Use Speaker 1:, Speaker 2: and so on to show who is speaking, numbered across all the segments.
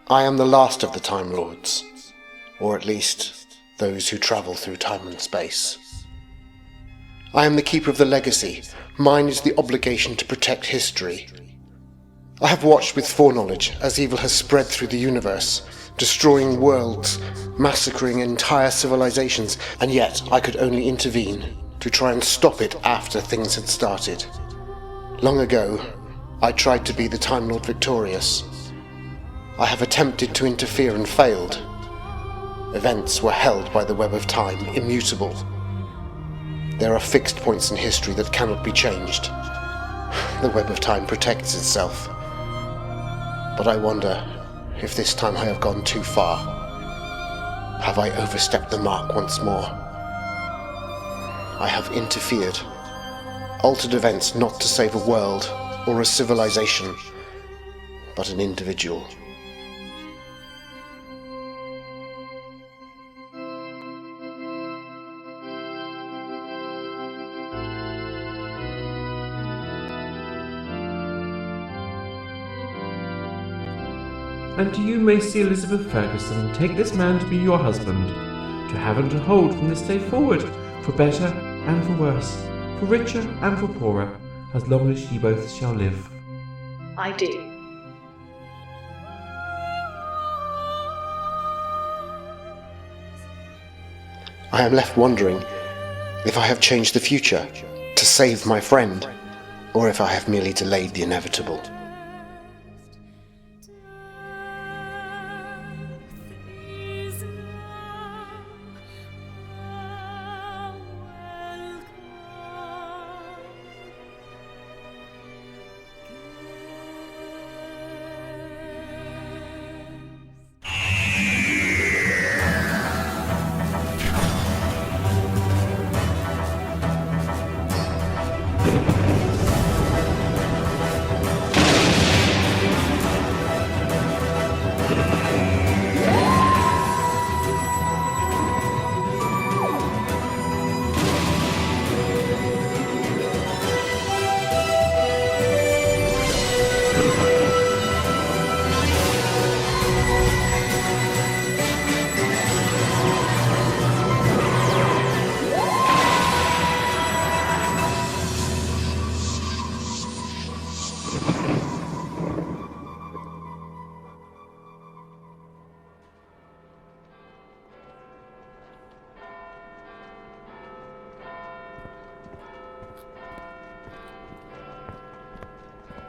Speaker 1: I am the last of the Time Lords, or at least those who travel through time and space. I am the keeper of the legacy. Mine is the obligation to protect history. I have watched with foreknowledge as evil has spread through the universe, destroying worlds, massacring entire civilizations, and yet I could only intervene to try and stop it after things had started. Long ago, I tried to be the Time Lord Victorious. I have attempted to interfere and failed. Events were held by the web of time, immutable. There are fixed points in history that cannot be changed. The web of time protects itself. But I wonder if this time I have gone too far. Have I overstepped the mark once more? I have interfered, altered events not to save a world or a civilization, but an individual.
Speaker 2: And to you, Macy Elizabeth Ferguson, take this man to be your husband, to have and to hold from this day forward, for better and for worse, for richer and for poorer, as long as ye both shall live.
Speaker 3: I do.
Speaker 1: I am left wondering if I have changed the future to save my friend, or if I have merely delayed the inevitable.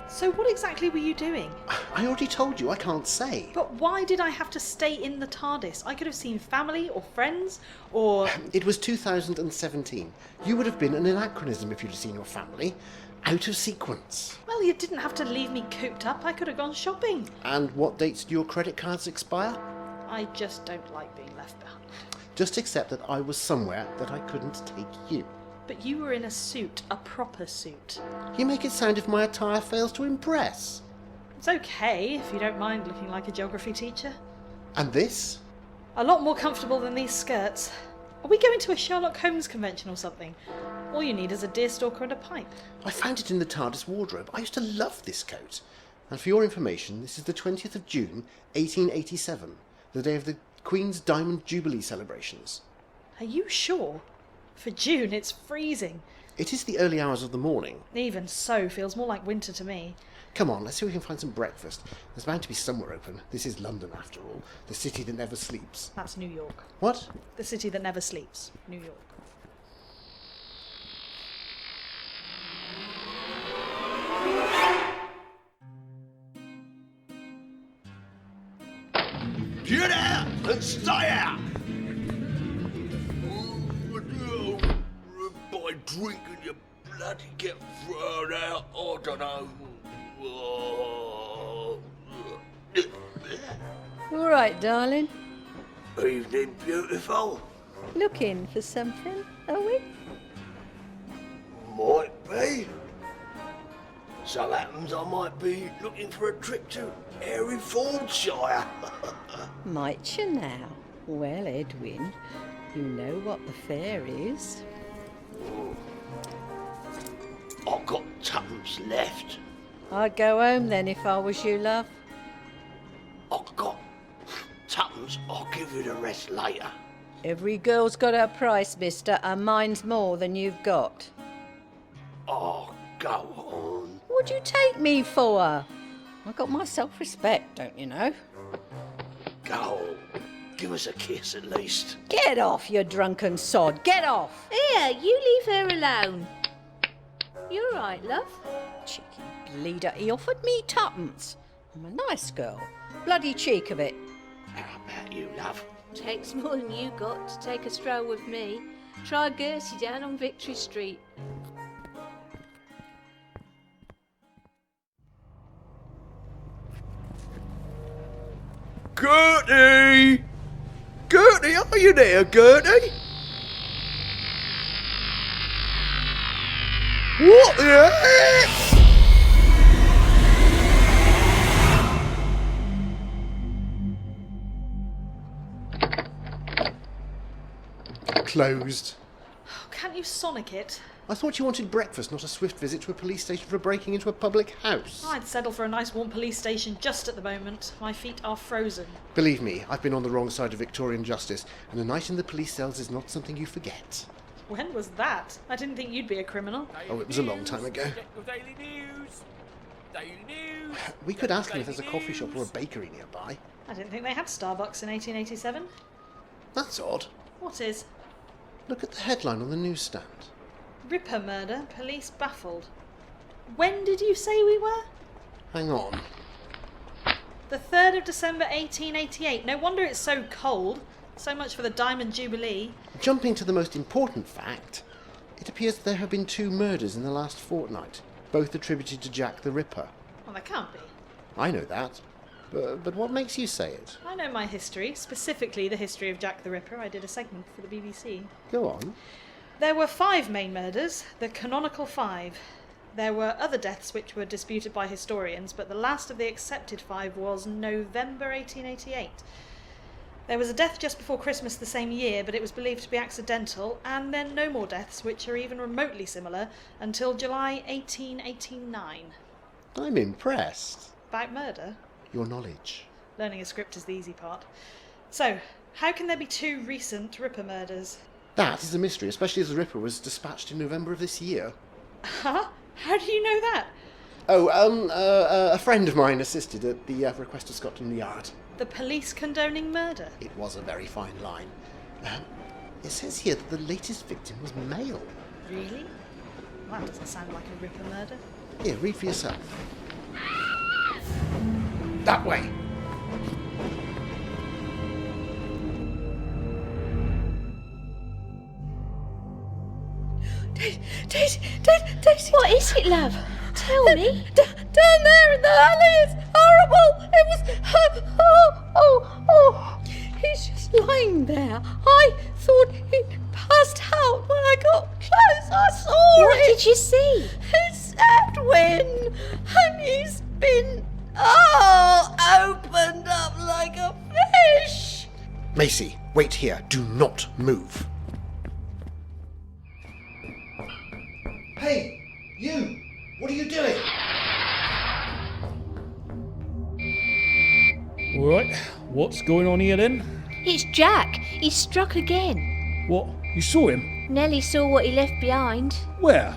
Speaker 3: So what exactly were you doing?
Speaker 1: I already told you, I can't say.
Speaker 3: But why did I have to stay in the TARDIS? I could have seen family or friends or...
Speaker 1: It was 2017. You would have been an anachronism if you'd have seen your family. Out of sequence.
Speaker 3: Well, you didn't have to leave me cooped up. I could have gone shopping.
Speaker 1: And what dates do your credit cards expire?
Speaker 3: I just don't like being left behind.
Speaker 1: Just accept that I was somewhere that I couldn't take you.
Speaker 3: But you were in a suit, a proper suit.
Speaker 1: You make it sound if my attire fails to impress.
Speaker 3: It's okay if you don't mind looking like a geography teacher.
Speaker 1: And this?
Speaker 3: A lot more comfortable than these skirts. Are we going to a Sherlock Holmes convention or something? All you need is a deerstalker and a pipe.
Speaker 1: I found it in the TARDIS wardrobe. I used to love this coat. And for your information, this is the 20th of June, 1887, the day of the Queen's Diamond Jubilee celebrations.
Speaker 3: Are you sure? For June, it's freezing.
Speaker 1: It is the early hours of the morning.
Speaker 3: Even so, feels more like winter to me.
Speaker 1: Come on, let's see if we can find some breakfast. There's bound to be somewhere open. This is London, after all. The city that never sleeps.
Speaker 3: That's New York.
Speaker 1: What?
Speaker 3: The city that never sleeps. New York.
Speaker 4: Get out and stay out! By drinking you bloody get thrown out, I don't know.
Speaker 5: All right, darling.
Speaker 4: Evening, beautiful.
Speaker 5: Looking for something, are we?
Speaker 4: Might be. So happens I might be looking for a trip to Herefordshire.
Speaker 5: Might you now? Well, Edwin, you know what the fare is.
Speaker 4: I've got tuppence left.
Speaker 5: I'd go home then if I was you, love.
Speaker 4: I've got girls. I'll give you the rest later.
Speaker 5: Every girl's got her price, mister, and mine's more than you've got.
Speaker 4: Oh, go on.
Speaker 5: What'd you take me for? I got my self-respect, don't you know?
Speaker 4: Go on. Give us a kiss at least.
Speaker 5: Get off, you drunken sod. Get off.
Speaker 6: Here, you leave her alone. You're right, love.
Speaker 5: Cheeky bleeder. He offered me tuppence. I'm a nice girl. Bloody cheek of it.
Speaker 4: How about you, love?
Speaker 6: Takes more than you got to take a stroll with me. Try Gertie down on Victory Street.
Speaker 4: Gertie! Gertie, are you there, Gertie? What the heck?
Speaker 1: Closed.
Speaker 3: Can't you sonic it?
Speaker 1: I thought you wanted breakfast, not a swift visit to a police station for breaking into a public house.
Speaker 3: I'd settle for a nice warm police station just at the moment. My feet are frozen.
Speaker 1: Believe me, I've been on the wrong side of Victorian justice, and a night in the police cells is not something you forget.
Speaker 3: When was that? I didn't think you'd be a criminal.
Speaker 1: Oh, it was a long time ago.
Speaker 7: Daily News. Daily News.
Speaker 1: We could ask him if there's a coffee shop or a bakery nearby.
Speaker 3: I didn't think they had Starbucks in 1887.
Speaker 1: That's odd.
Speaker 3: What is?
Speaker 1: Look at the headline on the newsstand.
Speaker 3: Ripper murder, police baffled. When did you say we were?
Speaker 1: Hang on.
Speaker 3: The 3rd of December 1888. No wonder it's so cold. So much for the Diamond Jubilee.
Speaker 1: Jumping to the most important fact, it appears there have been 2 murders in the last fortnight, both attributed to Jack the Ripper.
Speaker 3: Well, there can't be.
Speaker 1: I know that, but what makes you say it?
Speaker 3: I know my history, specifically the history of Jack the Ripper. I did a segment for the BBC.
Speaker 1: Go on.
Speaker 3: There were 5 main murders, the canonical 5. There were other deaths which were disputed by historians, but the last of the accepted 5 was November 1888. There was a death just before Christmas the same year, but it was believed to be accidental, and then no more deaths which are even remotely similar until July 1889.
Speaker 1: I'm impressed.
Speaker 3: About murder?
Speaker 1: Your knowledge.
Speaker 3: Learning a script is the easy part. So, how can there be 2 recent Ripper murders?
Speaker 1: That is a mystery, especially as the Ripper was dispatched in November of this year.
Speaker 3: Huh? How do you know that?
Speaker 1: Oh, a friend of mine assisted at the request of Scotland Yard.
Speaker 3: The police condoning murder?
Speaker 1: It was a very fine line. It says here that the latest victim was male.
Speaker 3: Really? Well, that doesn't sound like a Ripper murder.
Speaker 1: Here, read for yourself. That way.
Speaker 5: Daisy.
Speaker 6: What is it, love? Tell me.
Speaker 5: Down there in the alley, it's horrible. It was... He's just lying there. I thought he'd passed out. When I got close, I saw
Speaker 6: What did you see?
Speaker 5: It's Edwin. And he's been... opened up like a fish.
Speaker 1: Macy, wait here. Do not move. Hey, you! What are you doing?
Speaker 7: All right, what's going on here then?
Speaker 6: It's Jack. He's struck again.
Speaker 7: What? You saw him?
Speaker 6: Nelly saw what he left behind.
Speaker 7: Where?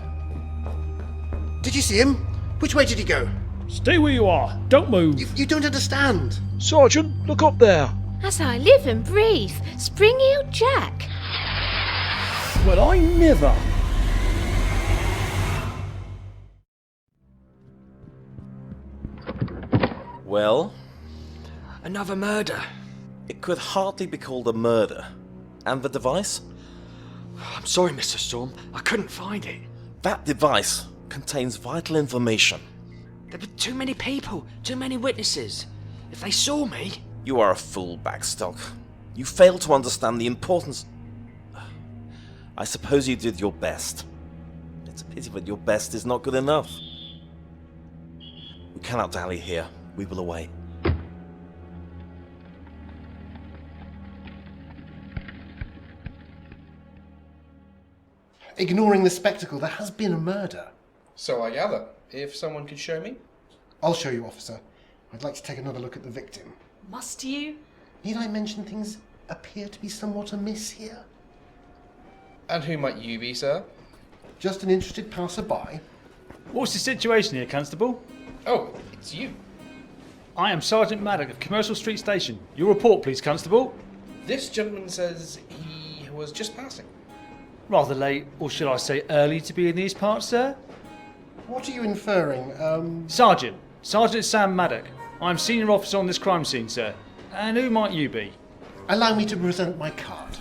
Speaker 1: Did you see him? Which way did he go?
Speaker 7: Stay where you are. Don't move.
Speaker 1: You don't understand.
Speaker 8: Sergeant, look up there.
Speaker 6: As I live and breathe, Spring-Heeled Jack.
Speaker 7: Well, I never.
Speaker 9: Well,
Speaker 8: Another murder.
Speaker 9: it could hardly be called a murder. And the device?
Speaker 8: I'm sorry, Mr. Storm. I couldn't find it.
Speaker 9: That device contains vital information.
Speaker 8: There were too many people, too many witnesses. If they saw me...
Speaker 9: You are a fool, Bagstock. You failed to understand the importance... I suppose you did your best. It's a pity that your best is not good enough. We cannot dally here. We will away.
Speaker 1: Ignoring the spectacle, there has been a murder.
Speaker 10: So I gather. If someone could show me.
Speaker 1: I'll show you, officer. I'd like to take another look at the victim.
Speaker 3: Must you?
Speaker 1: Need I mention things appear to be somewhat amiss here?
Speaker 10: And who might you be, sir?
Speaker 1: Just an interested passer-by.
Speaker 7: What's the situation here, Constable?
Speaker 10: Oh, it's you.
Speaker 7: I am Sergeant Maddox of Commercial Street Station. Your report, please, Constable.
Speaker 10: This gentleman says he was just passing.
Speaker 7: Rather late, or should I say early, to be in these parts, sir?
Speaker 1: What are you inferring?
Speaker 7: Sergeant Sam Maddox. I'm senior officer on this crime scene, sir. And who might you be?
Speaker 1: Allow me to present my card.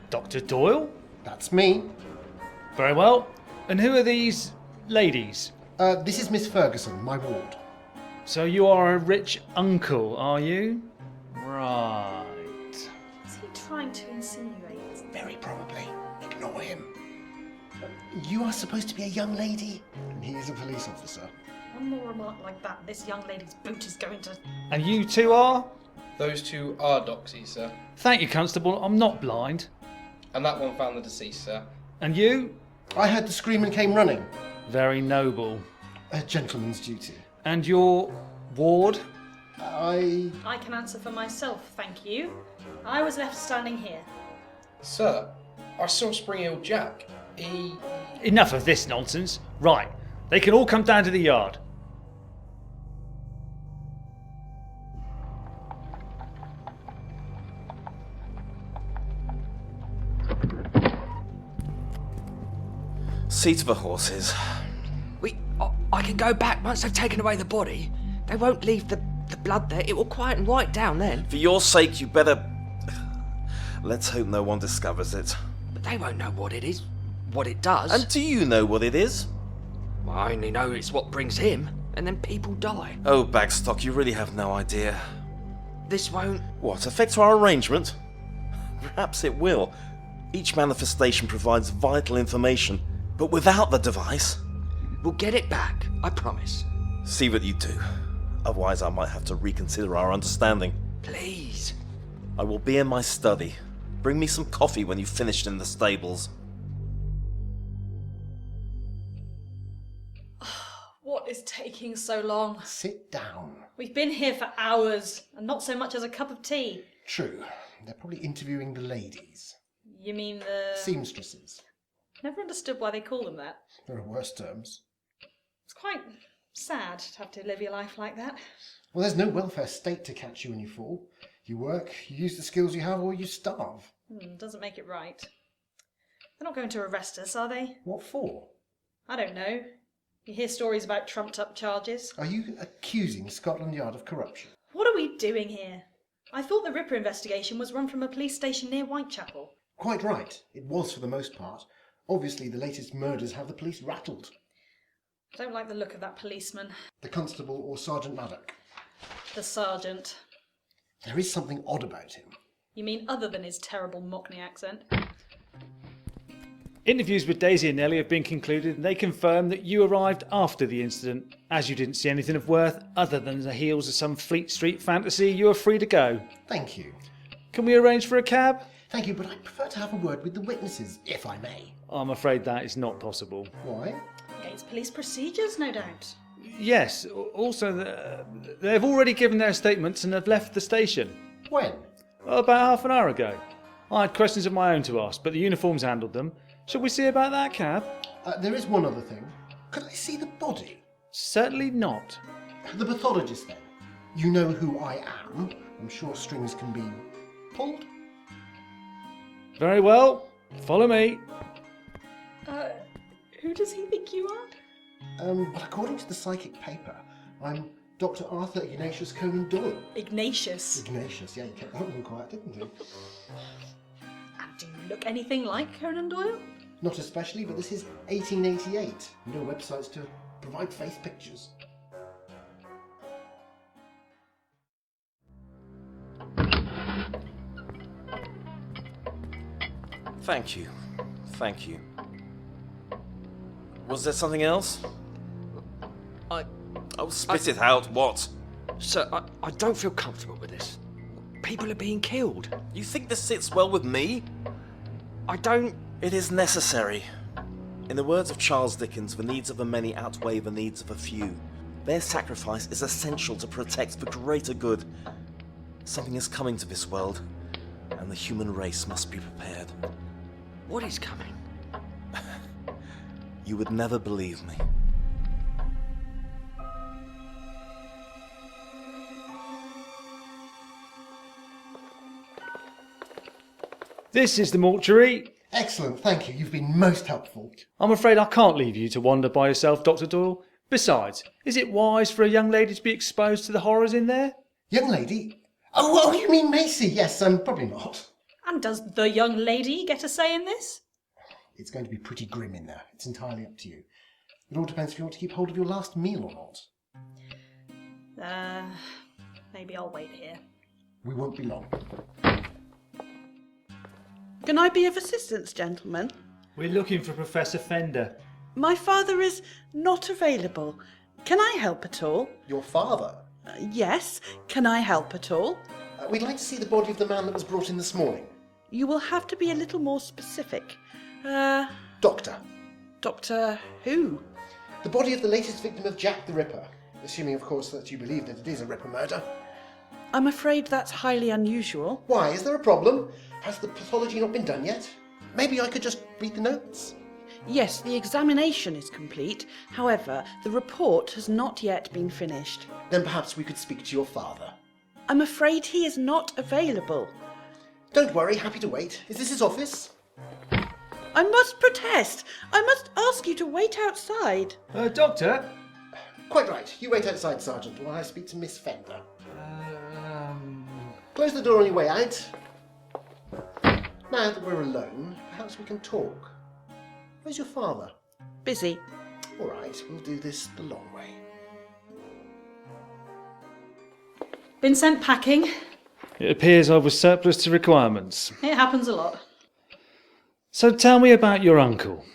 Speaker 7: Dr. Doyle?
Speaker 1: That's me.
Speaker 7: Very well. And who are these ladies?
Speaker 1: This is Miss Ferguson, my ward.
Speaker 7: So you are a rich uncle, are you? Right.
Speaker 3: Is he trying to insinuate?
Speaker 1: Very probably. Ignore him. You are supposed to be a young lady, and he is a police officer.
Speaker 3: One more remark like that, this young lady's boot is going to...
Speaker 7: And you two are?
Speaker 10: Those two are doxies, sir.
Speaker 7: Thank you, Constable. I'm not blind.
Speaker 10: And that one found the deceased, sir.
Speaker 7: And you?
Speaker 1: I heard the scream and came running.
Speaker 7: Very noble.
Speaker 1: A gentleman's duty.
Speaker 7: And your ward?
Speaker 1: I
Speaker 3: can answer for myself, thank you. I was left standing here.
Speaker 10: Sir, I saw Spring-Heeled Jack.
Speaker 7: Enough of this nonsense. Right. They can all come down to the yard.
Speaker 9: See to the horses.
Speaker 8: I can go back once they've taken away the body. They won't leave the blood there. It will quieten right down then.
Speaker 9: For your sake, you better... Let's hope no one discovers it.
Speaker 8: But they won't know what it is, what it does.
Speaker 9: And do you know what it is?
Speaker 8: Well, I only know it's what brings him, and then people die.
Speaker 9: Oh, Bagstock, you really have no idea.
Speaker 8: This won't...
Speaker 9: What, affect our arrangement? Perhaps it will. Each manifestation provides vital information, but without the device...
Speaker 8: We'll get it back, I promise.
Speaker 9: See what you do. Otherwise I might have to reconsider our understanding.
Speaker 8: Please.
Speaker 9: I will be in my study. Bring me some coffee when you've finished in the stables.
Speaker 3: What is taking so long?
Speaker 1: Sit down.
Speaker 3: We've been here for hours, and not so much as a cup of tea.
Speaker 1: True. They're probably interviewing the ladies.
Speaker 3: You mean the...
Speaker 1: Seamstresses.
Speaker 3: Never understood why they call them that.
Speaker 1: There are worse terms.
Speaker 3: It's quite sad to have to live your life like that.
Speaker 1: Well, there's no welfare state to catch you when you fall. You work, you use the skills you have, or you starve.
Speaker 3: Doesn't make it right. They're not going to arrest us, are they?
Speaker 1: What for?
Speaker 3: I don't know. You hear stories about trumped-up charges.
Speaker 1: Are you accusing Scotland Yard of corruption?
Speaker 3: What are we doing here? I thought the Ripper investigation was run from a police station near Whitechapel.
Speaker 1: Quite right. It was for the most part. Obviously, the latest murders have the police rattled.
Speaker 3: I don't like the look of that policeman.
Speaker 1: The Constable or Sergeant Maddox?
Speaker 3: The Sergeant.
Speaker 1: There is something odd about him.
Speaker 3: You mean other than his terrible Mockney accent?
Speaker 7: Interviews with Daisy and Nelly have been concluded and they confirm that you arrived after the incident. As you didn't see anything of worth other than the heels of some Fleet Street fantasy, you are free to go.
Speaker 1: Thank you.
Speaker 7: Can we arrange for a cab?
Speaker 1: Thank you, but I'd prefer to have a word with the witnesses, if I may.
Speaker 7: I'm afraid that is not possible.
Speaker 1: Why?
Speaker 3: Against police procedures, no doubt.
Speaker 7: Yes, also they've already given their statements and have left the station.
Speaker 1: When?
Speaker 7: Well, about half an hour ago. I had questions of my own to ask, but the uniforms handled them. Shall we see about that, cab?
Speaker 1: There is one other thing. Could I see the body?
Speaker 7: Certainly not.
Speaker 1: The pathologist, then. You know who I am. I'm sure strings can be pulled.
Speaker 7: Very well. Follow me.
Speaker 3: Who does he think you are?
Speaker 1: Well, according to the psychic paper, I'm Dr. Arthur Ignatius Conan Doyle.
Speaker 3: Ignatius?
Speaker 1: Ignatius, yeah, you kept that one quiet, didn't you?
Speaker 3: And do you look anything like Conan Doyle?
Speaker 1: Not especially, but this is 1888. No websites to provide face pictures.
Speaker 9: Thank you. Thank you. Was there something else? Oh, spit it out. What?
Speaker 8: Sir, I don't feel comfortable with this. People are being killed.
Speaker 9: You think this sits well with me?
Speaker 8: I don't...
Speaker 9: It is necessary. In the words of Charles Dickens, the needs of the many outweigh the needs of the few. Their sacrifice is essential to protect the greater good. Something is coming to this world, and the human race must be prepared.
Speaker 8: What is coming?
Speaker 9: You would never believe me.
Speaker 7: This is the mortuary.
Speaker 11: Excellent, thank you. You've been most helpful.
Speaker 7: I'm afraid I can't leave you to wander by yourself, Dr. Doyle. Besides, is it wise for a young lady to be exposed to the horrors in there?
Speaker 11: Young lady? Oh, you mean Macy? Yes, probably not.
Speaker 3: And does the young lady get a say in this?
Speaker 11: It's going to be pretty grim in there. It's entirely up to you. It all depends if you want to keep hold of your last meal or not.
Speaker 3: Maybe I'll wait here.
Speaker 11: We won't be long.
Speaker 12: Can I be of assistance, gentlemen?
Speaker 7: We're looking for Professor Fender.
Speaker 12: My father is not available. Can I help at all?
Speaker 11: Your father?
Speaker 12: Yes. Can I help at all?
Speaker 11: We'd like to see the body of the man that was brought in this morning.
Speaker 12: You will have to be a little more specific.
Speaker 11: Doctor.
Speaker 12: Doctor who?
Speaker 11: The body of the latest victim of Jack the Ripper. Assuming, of course, that you believe that it is a Ripper murder.
Speaker 12: I'm afraid that's highly unusual.
Speaker 11: Why? Is there a problem? Has the pathology not been done yet? Maybe I could just read the notes?
Speaker 12: Yes, the examination is complete. However, the report has not yet been finished.
Speaker 11: Then perhaps we could speak to your father.
Speaker 12: I'm afraid he is not available.
Speaker 11: Don't worry, happy to wait. Is this his office?
Speaker 12: I must protest. I must ask you to wait outside.
Speaker 7: Doctor?
Speaker 11: Quite right. You wait outside, Sergeant, while I speak to Miss Fender. Close the door on your way out. Now that we're alone, perhaps we can talk. Where's your father?
Speaker 12: Busy.
Speaker 11: All right, we'll do this the long way.
Speaker 3: Been sent packing.
Speaker 7: It appears I was surplus to requirements.
Speaker 3: It happens a lot.
Speaker 7: So tell me about your uncle.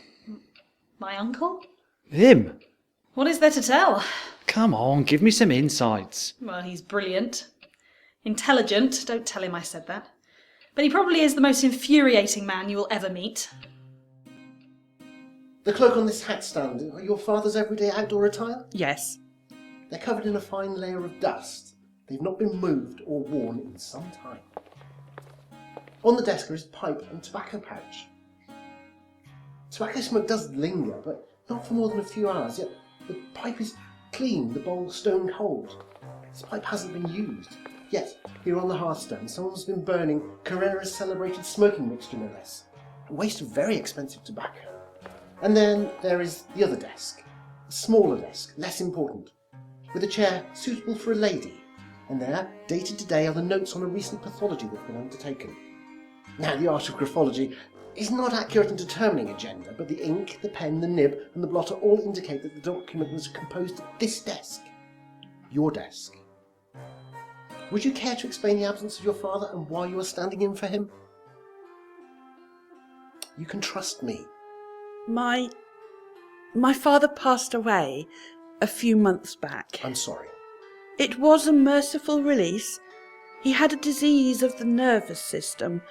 Speaker 3: My uncle?
Speaker 7: Him?
Speaker 3: What is there to tell?
Speaker 7: Come on, give me some insights.
Speaker 3: Well, he's brilliant. Intelligent. Don't tell him I said that. But he probably is the most infuriating man you will ever meet.
Speaker 11: The cloak on this hat stand, are your father's everyday outdoor attire?
Speaker 12: Yes.
Speaker 11: They're covered in a fine layer of dust. They've not been moved or worn in some time. On the desk are his pipe and tobacco pouch. Tobacco smoke does linger, but not for more than a few hours, yet the pipe is clean, the bowl stone cold. This pipe hasn't been used. Yet, here on the hearthstone, someone's been burning Carrera's celebrated smoking mixture, no less. A waste of very expensive tobacco. And then there is the other desk. A smaller desk, less important, with a chair suitable for a lady. And there, dated today, are the notes on a recent pathology that's been undertaken. Now, the art of graphology is not accurate in determining a gender, but the ink, the pen, the nib, and the blotter all indicate that the document was composed at this desk. Your desk. Would you care to explain the absence of your father and why you are standing in for him? You can trust me.
Speaker 12: My father passed away a few months back.
Speaker 11: I'm sorry.
Speaker 12: It was a merciful release. He had a disease of the nervous system.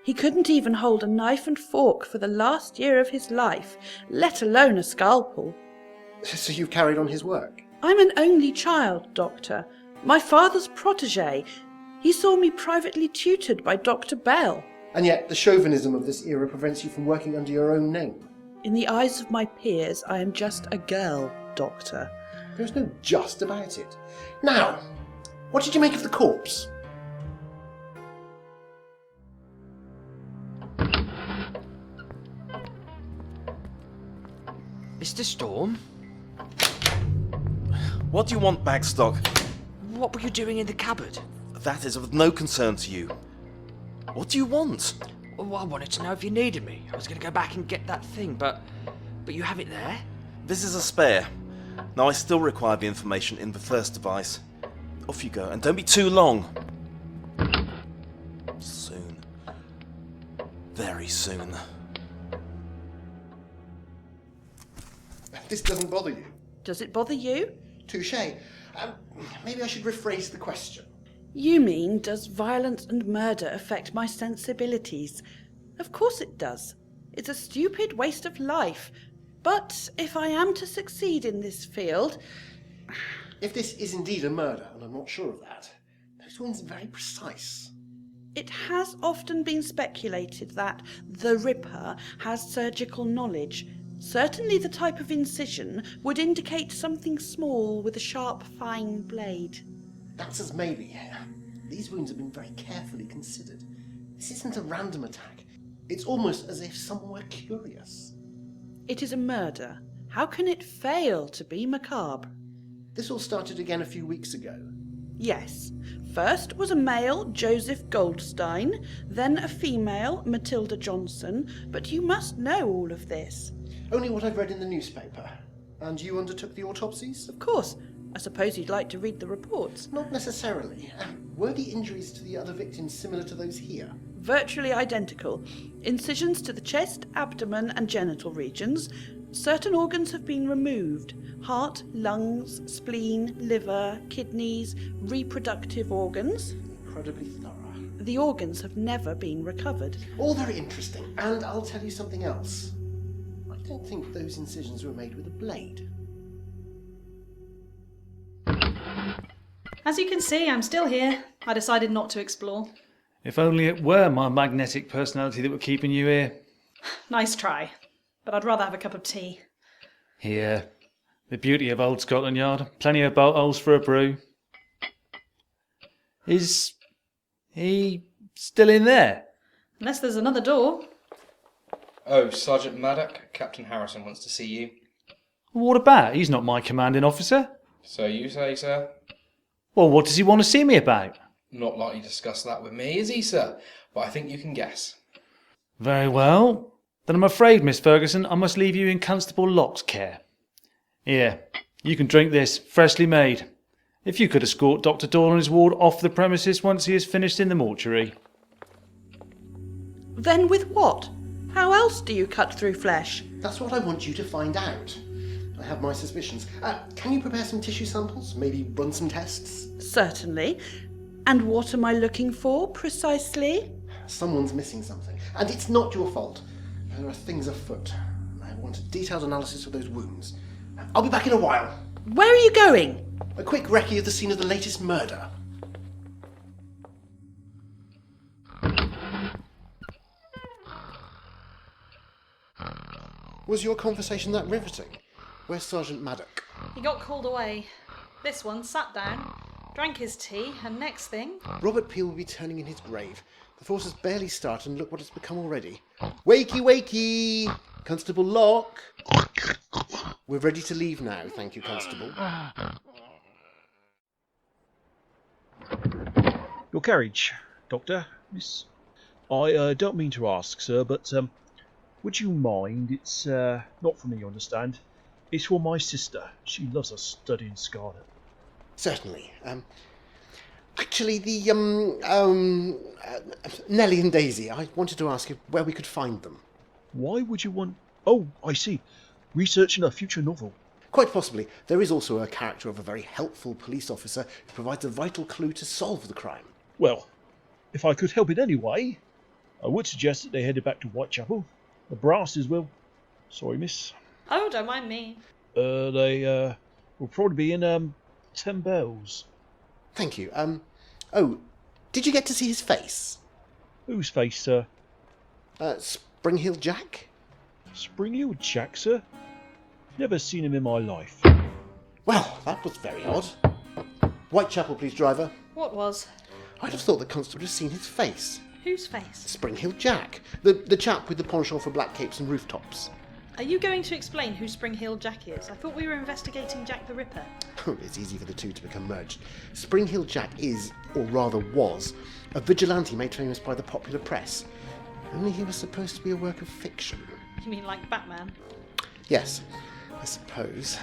Speaker 12: He couldn't even hold a knife and fork for the last year of his life, let alone a scalpel.
Speaker 11: So you've carried on his work?
Speaker 12: I'm an only child, Doctor. My father's protégé. He saw me privately tutored by Dr. Bell.
Speaker 11: And yet the chauvinism of this era prevents you from working under your own name.
Speaker 12: In the eyes of my peers, I am just a girl, Doctor.
Speaker 11: There's no just about it. Now, what did you make of the corpse?
Speaker 8: Mr. Storm?
Speaker 9: What do you want, Bagstock?
Speaker 8: What were you doing in the cupboard?
Speaker 9: That is of no concern to you. What do you want?
Speaker 8: Well, I wanted to know if you needed me. I was going to go back and get that thing, but you have it there?
Speaker 9: This is a spare. Now I still require the information in the first device. Off you go, and don't be too long. Soon. Very soon.
Speaker 11: This doesn't bother you?
Speaker 12: Does it bother you?
Speaker 11: Touché. Maybe I should rephrase the question.
Speaker 12: You mean, does violence and murder affect my sensibilities? Of course it does. It's a stupid waste of life. But if I am to succeed in this field...
Speaker 11: If this is indeed a murder, and I'm not sure of that, those Those wounds are very precise.
Speaker 12: It has often been speculated that the Ripper has surgical knowledge. Certainly the type of incision would indicate something small with a sharp, fine blade.
Speaker 11: That's as maybe. These wounds have been very carefully considered. This isn't a random attack. It's almost as if someone were curious.
Speaker 12: It is a murder. How can it fail to be macabre?
Speaker 11: This all started again a few weeks ago.
Speaker 12: Yes. First was a male, Joseph Goldstein, then a female, Matilda Johnson, but you must know all of this.
Speaker 11: Only what I've read in the newspaper. And you undertook the autopsies?
Speaker 12: Of course. I suppose you'd like to read the reports.
Speaker 11: Not necessarily. Were the injuries to the other victims similar to those here?
Speaker 12: Virtually identical. Incisions to the chest, abdomen and genital regions. Certain organs have been removed. Heart, lungs, spleen, liver, kidneys, reproductive organs.
Speaker 11: Incredibly thorough.
Speaker 12: The organs have never been recovered.
Speaker 11: All very interesting. And I'll tell you something else. I don't think those incisions were made with a blade.
Speaker 3: As you can see, I'm still here. I decided not to explore.
Speaker 7: If only it were my magnetic personality that were keeping you here.
Speaker 3: Nice try, but I'd rather have a cup of tea.
Speaker 7: Here. The beauty of old Scotland Yard. Plenty of bolt holes for a brew. Is he still in there?
Speaker 3: Unless there's another door.
Speaker 10: Oh, Sergeant Maddox, Captain Harrison wants to see you.
Speaker 7: What about? He's not my commanding officer.
Speaker 10: So you say, sir?
Speaker 7: Well, what does he want to see me about?
Speaker 10: Not likely to discuss that with me, is he, sir? But I think you can guess.
Speaker 7: Very well. Then I'm afraid, Miss Ferguson, I must leave you in Constable Locke's care. Here, you can drink this, freshly made. If you could escort Dr. Doyle and his ward off the premises once he is finished in the mortuary.
Speaker 12: Then with what? How else do you cut through flesh?
Speaker 11: That's what I want you to find out. I have my suspicions. Can you prepare some tissue samples? Maybe run some tests?
Speaker 12: Certainly. And what am I looking for, precisely?
Speaker 11: Someone's missing something. And it's not your fault. There are things afoot. I want a detailed analysis of those wounds. I'll be back in a while.
Speaker 12: Where are you going?
Speaker 11: A quick recce of the scene of the latest murder. Was your conversation that riveting? Where's Sergeant Maddox?
Speaker 3: He got called away. This one sat down, drank his tea, and next thing...
Speaker 11: Robert Peel will be turning in his grave. The force has barely started, and look what it's become already. Wakey, wakey! Constable Locke! We're ready to leave now, thank you, Constable.
Speaker 13: Your carriage, Doctor, Miss. I don't mean to ask, sir, but would you mind? It's not for me, you understand. It's for my sister. She loves us studying scarlet.
Speaker 11: Certainly. Actually, the Nelly and Daisy. I wanted to ask you where we could find them.
Speaker 13: Why would you want? Oh, I see. Researching a future novel.
Speaker 11: Quite possibly. There is also a character of a very helpful police officer who provides a vital clue to solve the crime.
Speaker 13: Well, if I could help in any way, I would suggest that they headed back to Whitechapel. The brasses will. Sorry, miss.
Speaker 3: Oh, don't mind me.
Speaker 13: They will probably be in 10 Bells.
Speaker 11: Thank you. Oh, did you get to see his face?
Speaker 13: Whose face, sir?
Speaker 11: Spring-Heel Jack?
Speaker 13: Spring-Heel Jack, sir? Never seen him in my life.
Speaker 11: Well, that was very odd. Whitechapel, please, driver.
Speaker 3: What was?
Speaker 11: I'd have thought the constable had seen his face.
Speaker 3: Whose face?
Speaker 11: Spring-Heel Jack. The chap with the penchant for black capes and rooftops.
Speaker 3: Are you going to explain who Spring-Heel Jack is? I thought we were investigating Jack the Ripper.
Speaker 11: It's easy for the two to become merged. Spring-Heel Jack is, or rather was, a vigilante made famous by the popular press. Only he was supposed to be a work of fiction.
Speaker 3: You mean like Batman?
Speaker 11: Yes, I suppose.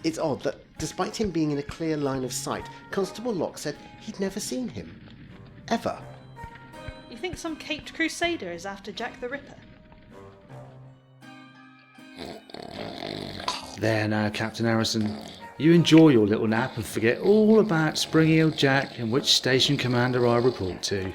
Speaker 11: It's odd that, despite him being in a clear line of sight, Constable Locke said he'd never seen him. Ever.
Speaker 3: You think some caped crusader is after Jack the Ripper?
Speaker 2: There now, Captain Harrison. You enjoy your little nap and forget all about Spring-Heel Jack and which station commander I report to.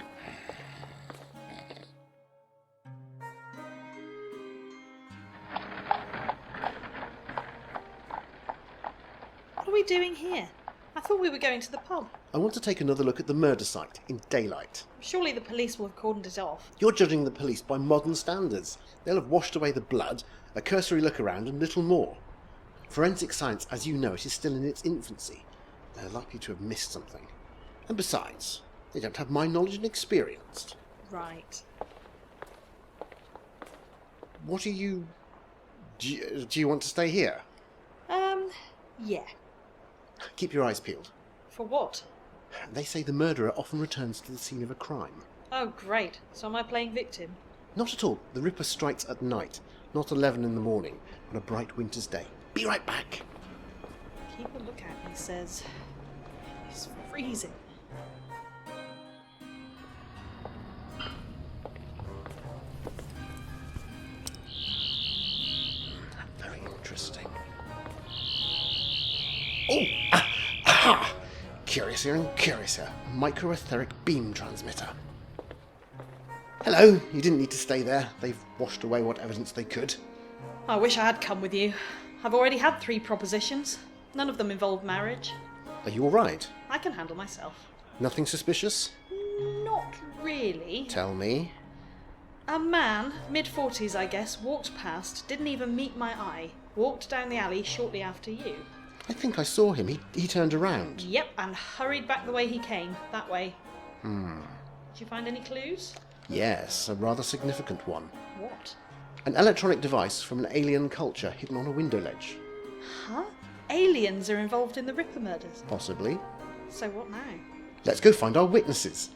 Speaker 3: What are we doing here? I thought we were going to the pub.
Speaker 1: I want to take another look at the murder site in daylight.
Speaker 3: Surely the police will have cordoned it off.
Speaker 1: You're judging the police by modern standards. They'll have washed away the blood, a cursory look around, and little more. Forensic science, as you know it, is still in its infancy. They're likely to have missed something. And besides, they don't have my knowledge and experience.
Speaker 3: Right.
Speaker 1: What are you... Do you want to stay here?
Speaker 3: Yeah.
Speaker 1: Keep your eyes peeled.
Speaker 3: For what?
Speaker 1: They say the murderer often returns to the scene of a crime.
Speaker 3: Oh, great. So am I playing victim?
Speaker 1: Not at all. The Ripper strikes at night, not 11 in the morning, on a bright winter's day. Be right back.
Speaker 3: Keep a look out, he says. It's freezing.
Speaker 1: Very interesting. Oh! Aha! Curiouser and curiouser. Microetheric beam transmitter. Hello. You didn't need to stay there. They've washed away what evidence they could.
Speaker 3: I wish I had come with you. I've already had 3 propositions. None of them involve marriage.
Speaker 1: Are you all right?
Speaker 3: I can handle myself.
Speaker 1: Nothing suspicious?
Speaker 3: Not really.
Speaker 1: Tell me.
Speaker 3: A man, mid-40s I guess, walked past, didn't even meet my eye, walked down the alley shortly after you.
Speaker 1: I think I saw him. He turned around.
Speaker 3: Yep, and hurried back the way he came, that way.
Speaker 1: Hmm.
Speaker 3: Did you find any clues?
Speaker 1: Yes, a rather significant one.
Speaker 3: What?
Speaker 1: An electronic device from an alien culture hidden on a window ledge.
Speaker 3: Huh? Aliens are involved in the Ripper murders.
Speaker 1: Possibly.
Speaker 3: So what now?
Speaker 1: Let's go find our witnesses.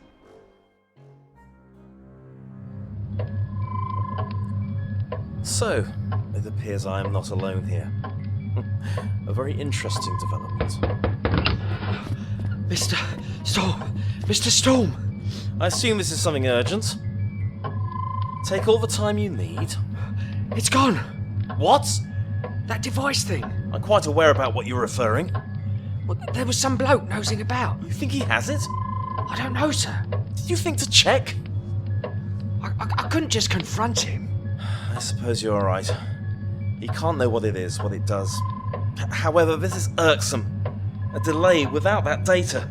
Speaker 9: So, it appears I am not alone here. A very interesting development.
Speaker 8: Mr. Storm! Mr. Storm!
Speaker 9: I assume this is something urgent. Take all the time you need.
Speaker 8: It's gone!
Speaker 9: What?
Speaker 8: That device thing.
Speaker 9: I'm quite aware about what you're referring.
Speaker 8: Well, there was some bloke nosing about.
Speaker 9: You think he has it?
Speaker 8: I don't know, sir.
Speaker 9: Did you think to check?
Speaker 8: I couldn't just confront him.
Speaker 9: I suppose you're right. He can't know what it is, what it does. However, this is irksome. A delay without that data.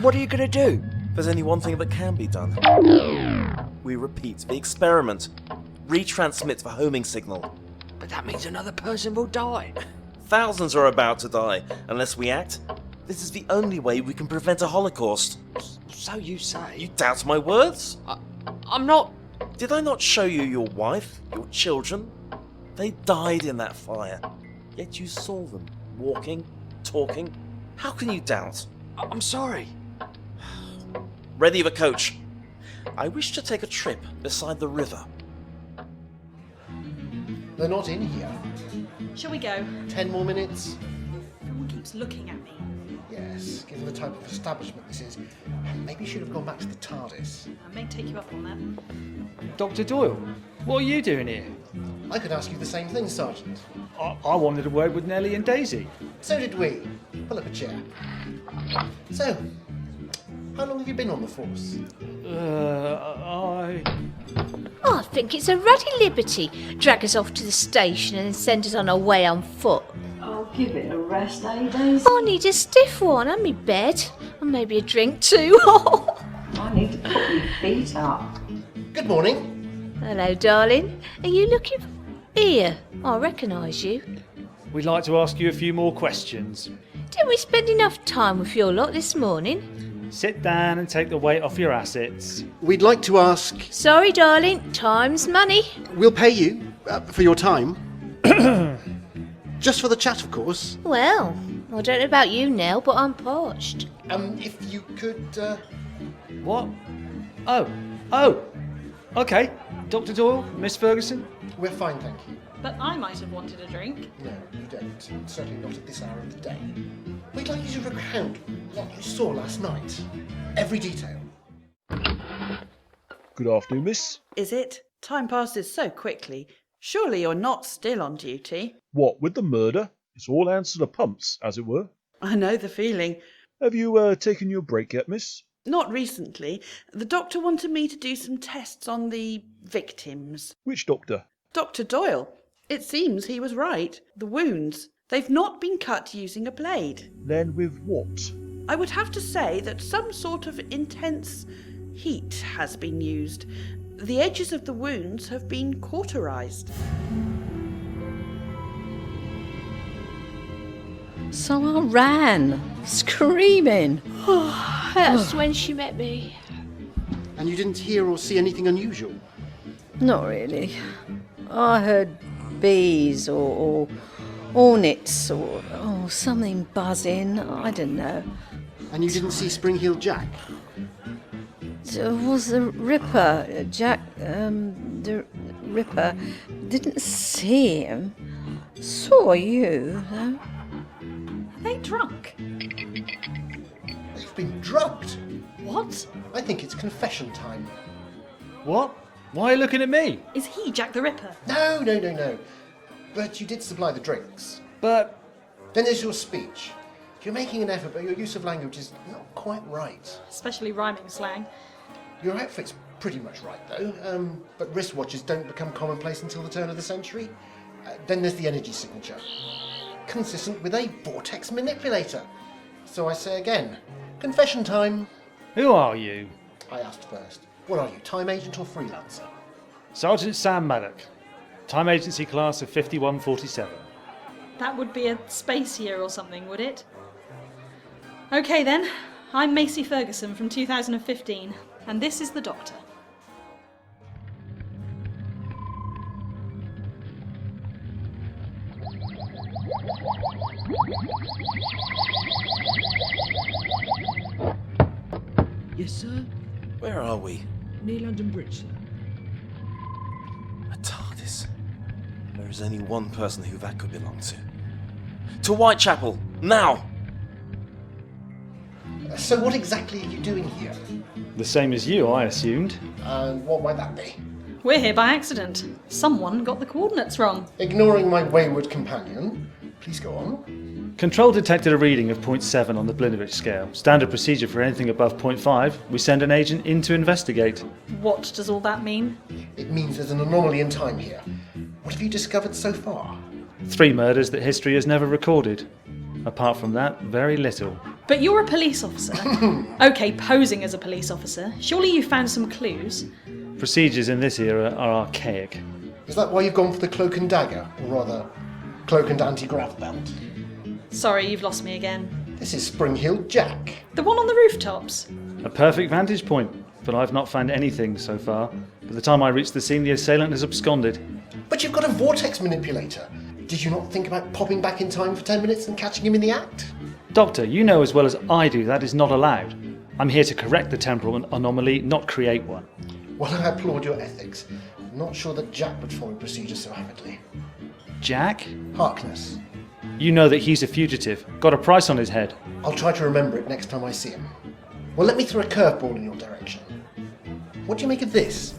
Speaker 8: What are you going to do?
Speaker 9: There's only one thing that can be done. We repeat the experiment. Retransmit the homing signal.
Speaker 8: But that means another person will die.
Speaker 9: Thousands are about to die unless we act. This is the only way we can prevent a Holocaust.
Speaker 8: So you say?
Speaker 9: You doubt my words?
Speaker 8: I'm not...
Speaker 9: Did I not show you your wife, your children? They died in that fire. Yet you saw them, walking, talking. How can you doubt?
Speaker 8: I'm sorry.
Speaker 9: Ready the coach. I wish to take a trip beside the river.
Speaker 11: They're not in here.
Speaker 3: Shall we go?
Speaker 11: 10 more minutes?
Speaker 3: Everyone keeps looking at me.
Speaker 11: Yes, given the type of establishment this is, maybe you should have gone back to the TARDIS.
Speaker 3: I may take you up on that.
Speaker 7: Dr. Doyle, what are you doing here?
Speaker 11: I could ask you the same thing, Sergeant.
Speaker 7: I wanted a word with Nelly and Daisy.
Speaker 11: So did we. Pull up a chair. So, how long have you been on the force?
Speaker 6: I think it's a ruddy liberty. Drag us off to the station and then send us on our way on foot.
Speaker 5: I'll give it a rest, eh, Daisy?
Speaker 6: I need a stiff one and me bed. And maybe a drink too.
Speaker 5: I need to put your feet up.
Speaker 11: Good morning.
Speaker 6: Hello, darling. Are you looking for... Here, I recognise you.
Speaker 7: We'd like to ask you a few more questions.
Speaker 6: Didn't we spend enough time with your lot this morning?
Speaker 7: Sit down and take the weight off your assets.
Speaker 1: We'd like to ask...
Speaker 6: Sorry, darling. Time's money.
Speaker 1: We'll pay you for your time. Just for the chat, of course.
Speaker 6: Well, I don't know about you, Nell, but I'm parched.
Speaker 11: If you could,
Speaker 7: What? Oh. OK. Dr. Doyle, Miss Ferguson?
Speaker 11: We're fine, thank you.
Speaker 3: But I might have wanted a drink.
Speaker 11: No, you don't. Certainly not at this hour of the day. We'd like you to recount what you saw last night. Every detail.
Speaker 13: Good afternoon, miss.
Speaker 12: Is it? Time passes so quickly. Surely you're not still on duty.
Speaker 13: What, with the murder? It's all hands to the pumps, as it were.
Speaker 12: I know the feeling.
Speaker 13: Have you taken your break yet, miss?
Speaker 12: Not recently. The doctor wanted me to do some tests on the victims.
Speaker 13: Which doctor?
Speaker 12: Dr. Doyle. It seems he was right. The wounds. They've not been cut using a blade.
Speaker 13: Then with what?
Speaker 12: I would have to say that some sort of intense heat has been used. The edges of the wounds have been cauterized.
Speaker 6: So I ran, screaming. That's when she met me.
Speaker 11: And you didn't hear or see anything unusual?
Speaker 6: Not really. I heard bees or hornets or something buzzing. I don't know.
Speaker 11: And you didn't see Spring-Heeled Jack?
Speaker 6: It was the Ripper, Jack, the Ripper. Didn't see him. Saw you, though.
Speaker 3: Are they drunk?
Speaker 11: They've been drugged.
Speaker 3: What?
Speaker 11: I think it's confession time.
Speaker 7: What? Why are you looking at me?
Speaker 3: Is he Jack the Ripper?
Speaker 11: No. But you did supply the drinks.
Speaker 7: But...
Speaker 11: Then there's your speech. You're making an effort, but your use of language is not quite right.
Speaker 3: Especially rhyming slang.
Speaker 11: Your outfit's pretty much right, though. But wristwatches don't become commonplace until the turn of the century. Then there's the energy signature. Consistent with a vortex manipulator. So I say again, confession time.
Speaker 7: Who are you?
Speaker 11: I asked first. What are you, time agent or freelancer?
Speaker 7: Sergeant Sam Maddox. Time agency class of 5147.
Speaker 3: That would be a space year or something, would it? Okay then, I'm Macy Ferguson from 2015, and this is the Doctor.
Speaker 8: Yes, sir?
Speaker 9: Where are we?
Speaker 8: Near London Bridge, sir.
Speaker 9: A TARDIS. There is only one person who that could belong to. To Whitechapel, now!
Speaker 11: So what exactly are you doing here?
Speaker 7: The same as you, I assumed.
Speaker 11: And what might that be?
Speaker 3: We're here by accident. Someone got the coordinates wrong.
Speaker 11: Ignoring my wayward companion, please go on.
Speaker 7: Control detected a reading of 0.7 on the Blinovich scale. Standard procedure for anything above 0.5, we send an agent in to investigate.
Speaker 3: What does all that mean?
Speaker 11: It means there's an anomaly in time here. What have you discovered so far?
Speaker 7: 3 murders that history has never recorded. Apart from that, very little.
Speaker 3: But you're a police officer. Okay, posing as a police officer. Surely you found some clues.
Speaker 7: Procedures in this era are archaic.
Speaker 11: Is that why you've gone for the cloak and dagger? Or rather, cloak and anti-grav belt?
Speaker 3: Sorry, you've lost me again.
Speaker 11: This is Spring-Heeled Jack.
Speaker 3: The one on the rooftops?
Speaker 7: A perfect vantage point, but I've not found anything so far. By the time I reach the scene, the assailant has absconded.
Speaker 11: But you've got a vortex manipulator. Did you not think about popping back in time for 10 minutes and catching him in the act?
Speaker 7: Doctor, you know as well as I do that is not allowed. I'm here to correct the temporal anomaly, not create one.
Speaker 11: Well, I applaud your ethics. I'm not sure that Jack would follow procedure so avidly.
Speaker 7: Jack?
Speaker 11: Harkness.
Speaker 7: You know that he's a fugitive. Got a price on his head.
Speaker 11: I'll try to remember it next time I see him. Well, let me throw a curveball in your direction. What do you make of this?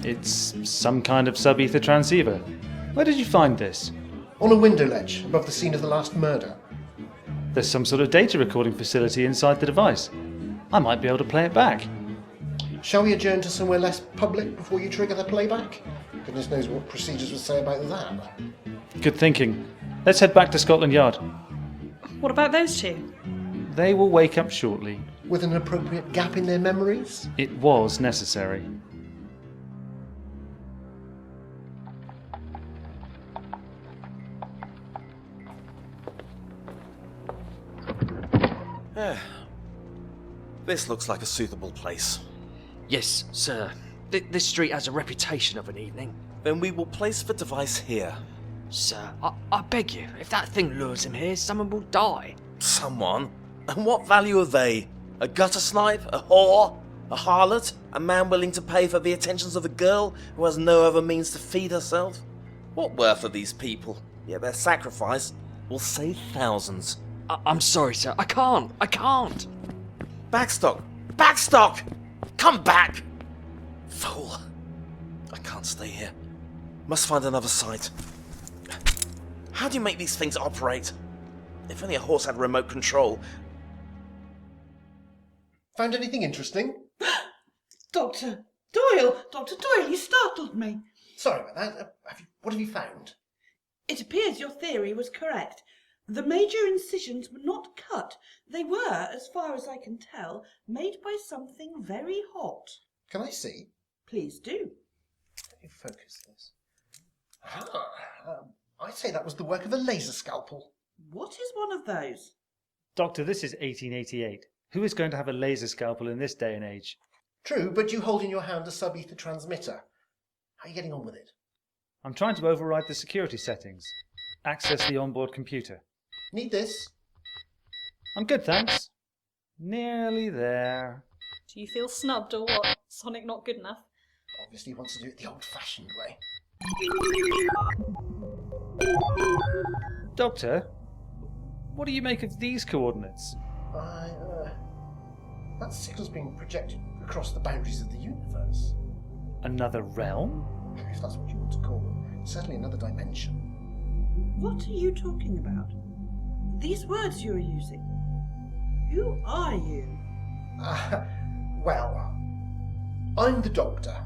Speaker 7: It's some kind of sub-ether transceiver. Where did you find this?
Speaker 11: On a window ledge, above the scene of the last murder.
Speaker 7: There's some sort of data recording facility inside the device. I might be able to play it back.
Speaker 11: Shall we adjourn to somewhere less public before you trigger the playback? Goodness knows what procedures would say about that.
Speaker 7: Good thinking. Let's head back to Scotland Yard.
Speaker 3: What about those two?
Speaker 7: They will wake up shortly.
Speaker 11: With an appropriate gap in their memories?
Speaker 7: It was necessary.
Speaker 9: This looks like a suitable place.
Speaker 8: Yes, sir. This street has a reputation of an evening.
Speaker 9: Then we will place the device here.
Speaker 8: Sir, I beg you, if that thing lures him here, someone will die.
Speaker 9: Someone? And what value are they? A gutter snipe? A whore? A harlot? A man willing to pay for the attentions of a girl who has no other means to feed herself? What worth are these people? Yet their sacrifice will save thousands.
Speaker 8: I'm sorry, sir. I can't.
Speaker 9: Bagstock! Bagstock! Come back! Fool. I can't stay here. Must find another site. How do you make these things operate? If only a horse had remote control.
Speaker 11: Found anything interesting?
Speaker 12: Dr. Doyle! Dr. Doyle, you startled me.
Speaker 11: Sorry about that. What have you found?
Speaker 12: It appears your theory was correct. The major incisions were not cut. They were, as far as I can tell, made by something very hot.
Speaker 11: Can I see?
Speaker 12: Please do.
Speaker 11: Let me focus this. I'd say that was the work of a laser scalpel.
Speaker 12: What is one of those?
Speaker 7: Doctor, this is 1888. Who is going to have a laser scalpel in this day and age?
Speaker 11: True, but you hold in your hand a sub-ether transmitter. How are you getting on with it?
Speaker 7: I'm trying to override the security settings. Access the onboard computer.
Speaker 11: Need this?
Speaker 7: I'm good, thanks. Nearly there.
Speaker 3: Do you feel snubbed or what? Sonic not good enough?
Speaker 11: Obviously he wants to do it the old-fashioned way.
Speaker 7: Doctor, what do you make of these coordinates?
Speaker 11: That signal's being projected across the boundaries of the universe.
Speaker 7: Another realm?
Speaker 11: If that's what you want to call them. Certainly another dimension.
Speaker 12: What are you talking about? These words you're using. Who are you?
Speaker 11: Well, I'm the Doctor.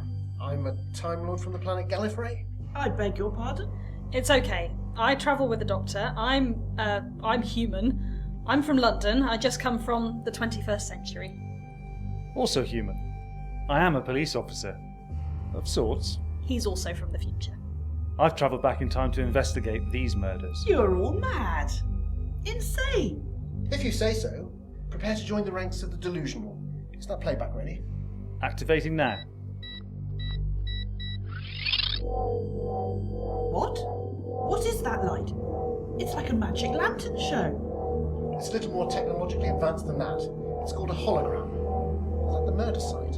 Speaker 11: I'm a Time Lord from the planet Gallifrey.
Speaker 12: I beg your pardon?
Speaker 3: It's okay. I travel with the Doctor. I'm human. I'm from London. I just come from the 21st century.
Speaker 7: Also human. I am a police officer. Of sorts.
Speaker 3: He's also from the future.
Speaker 7: I've travelled back in time to investigate these murders.
Speaker 12: You're all mad. Insane.
Speaker 11: If you say so, prepare to join the ranks of the delusional. Is that playback ready?
Speaker 7: Activating now.
Speaker 12: What? What is that light? It's like a magic lantern show.
Speaker 11: It's a little more technologically advanced than that. It's called a hologram. Is that the murder site?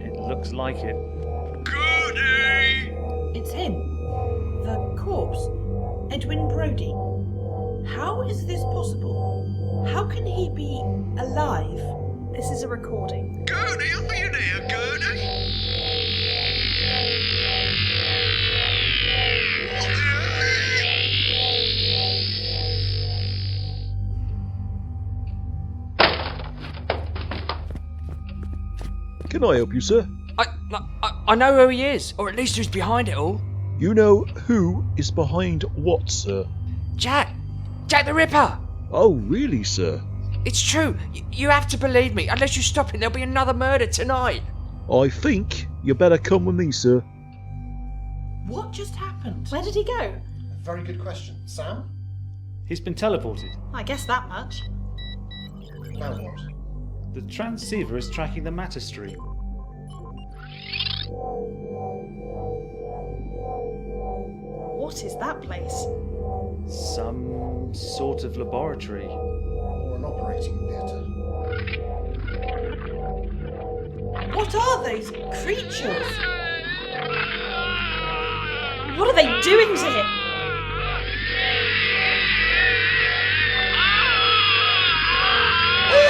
Speaker 7: It looks like it.
Speaker 12: Goody! It's him. The corpse. Edwin Brodie. How is this possible? How can he be alive?
Speaker 3: This is a recording.
Speaker 4: Goody, are you there, Goody?
Speaker 13: Can I help you, sir?
Speaker 8: I know who he is, or at least who's behind it all.
Speaker 13: You know who is behind what, sir?
Speaker 8: Jack the Ripper!
Speaker 13: Oh, really, sir?
Speaker 8: It's true. You have to believe me. Unless you stop it, there'll be another murder tonight.
Speaker 13: I think you better come with me, sir.
Speaker 12: What just happened?
Speaker 3: Where did he go?
Speaker 11: Very good question. Sam?
Speaker 7: He's been teleported.
Speaker 3: I guess that much.
Speaker 11: Now what?
Speaker 7: The transceiver is tracking the matter stream.
Speaker 3: What is that place?
Speaker 7: Some sort of laboratory.
Speaker 11: Or an operating theatre.
Speaker 12: What are those creatures?
Speaker 3: What are they doing to him?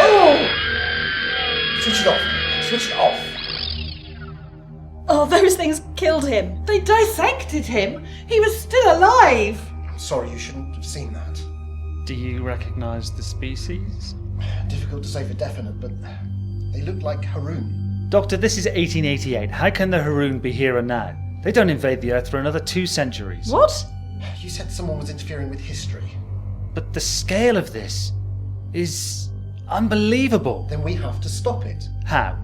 Speaker 11: Oh! Switch it off. Switch it off.
Speaker 3: Oh, those things killed him.
Speaker 12: They dissected him. He was still alive.
Speaker 11: I'm sorry, you shouldn't have seen that.
Speaker 7: Do you recognise the species?
Speaker 11: Difficult to say for definite, but they look like Haroon.
Speaker 7: Doctor, this is 1888. How can the Haroon be here and now? They don't invade the Earth for another 2 centuries.
Speaker 3: What?
Speaker 11: You said someone was interfering with history.
Speaker 7: But the scale of this is unbelievable.
Speaker 11: Then we have to stop it.
Speaker 7: How?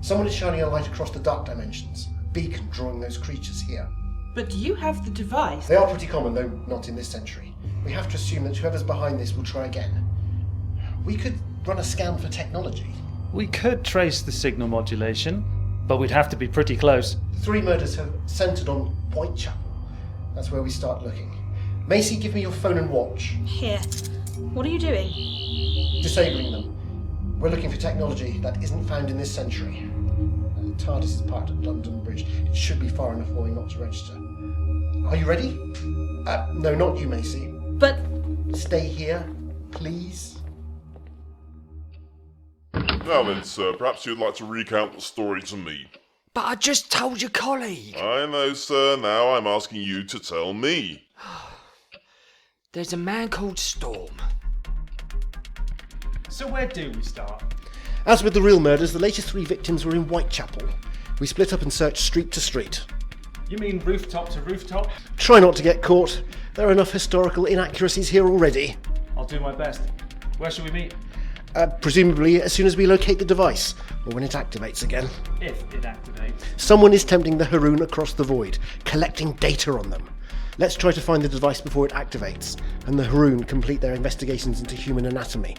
Speaker 11: Someone is shining a light across the dark dimensions. A beacon drawing those creatures here.
Speaker 12: But you have the device.
Speaker 11: They are pretty common, though not in this century. We have to assume that whoever's behind this will try again. We could run a scan for technology.
Speaker 7: We could trace the signal modulation, but we'd have to be pretty close.
Speaker 11: The 3 murders have centred on Whitechapel. That's where we start looking. Macy, give me your phone and watch.
Speaker 3: Here. What are you doing?
Speaker 11: Disabling them. We're looking for technology that isn't found in this century. TARDIS is parked at London Bridge. It should be far enough away not to register. Are you ready? No, not you, Macy.
Speaker 3: But...
Speaker 11: Stay here, please.
Speaker 14: Now then, sir, perhaps you'd like to recount the story to me.
Speaker 8: But I just told your colleague.
Speaker 14: I know, sir. Now I'm asking you to tell me.
Speaker 8: There's a man called Storm.
Speaker 7: So where do we start?
Speaker 11: As with the real murders, the latest 3 victims were in Whitechapel. We split up and searched street to street.
Speaker 7: You mean rooftop to rooftop?
Speaker 11: Try not to get caught. There are enough historical inaccuracies here already.
Speaker 7: I'll I'll do my best. Where shall we meet?
Speaker 11: Presumably as soon as we locate the device, or when it activates again.
Speaker 7: If it activates.
Speaker 11: Someone is tempting the Haroon across the void, collecting data on them. Let's try to find the device before it activates, and the Haroon complete their investigations into human anatomy.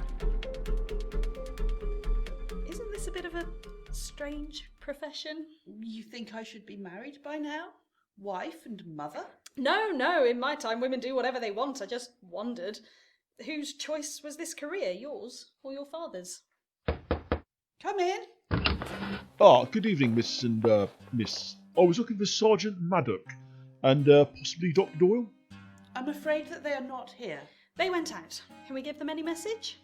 Speaker 3: Isn't this a bit of a strange profession?
Speaker 12: You think I should be married by now? Wife and mother?
Speaker 3: No, in my time women do whatever they want. I just wondered. Whose choice was this career, yours or your father's?
Speaker 12: Come in.
Speaker 13: Good evening, Miss and Miss. I was looking for Sergeant Maddox and possibly Dr. Doyle.
Speaker 12: I'm afraid that they are not here.
Speaker 3: They went out. Can we give them any message?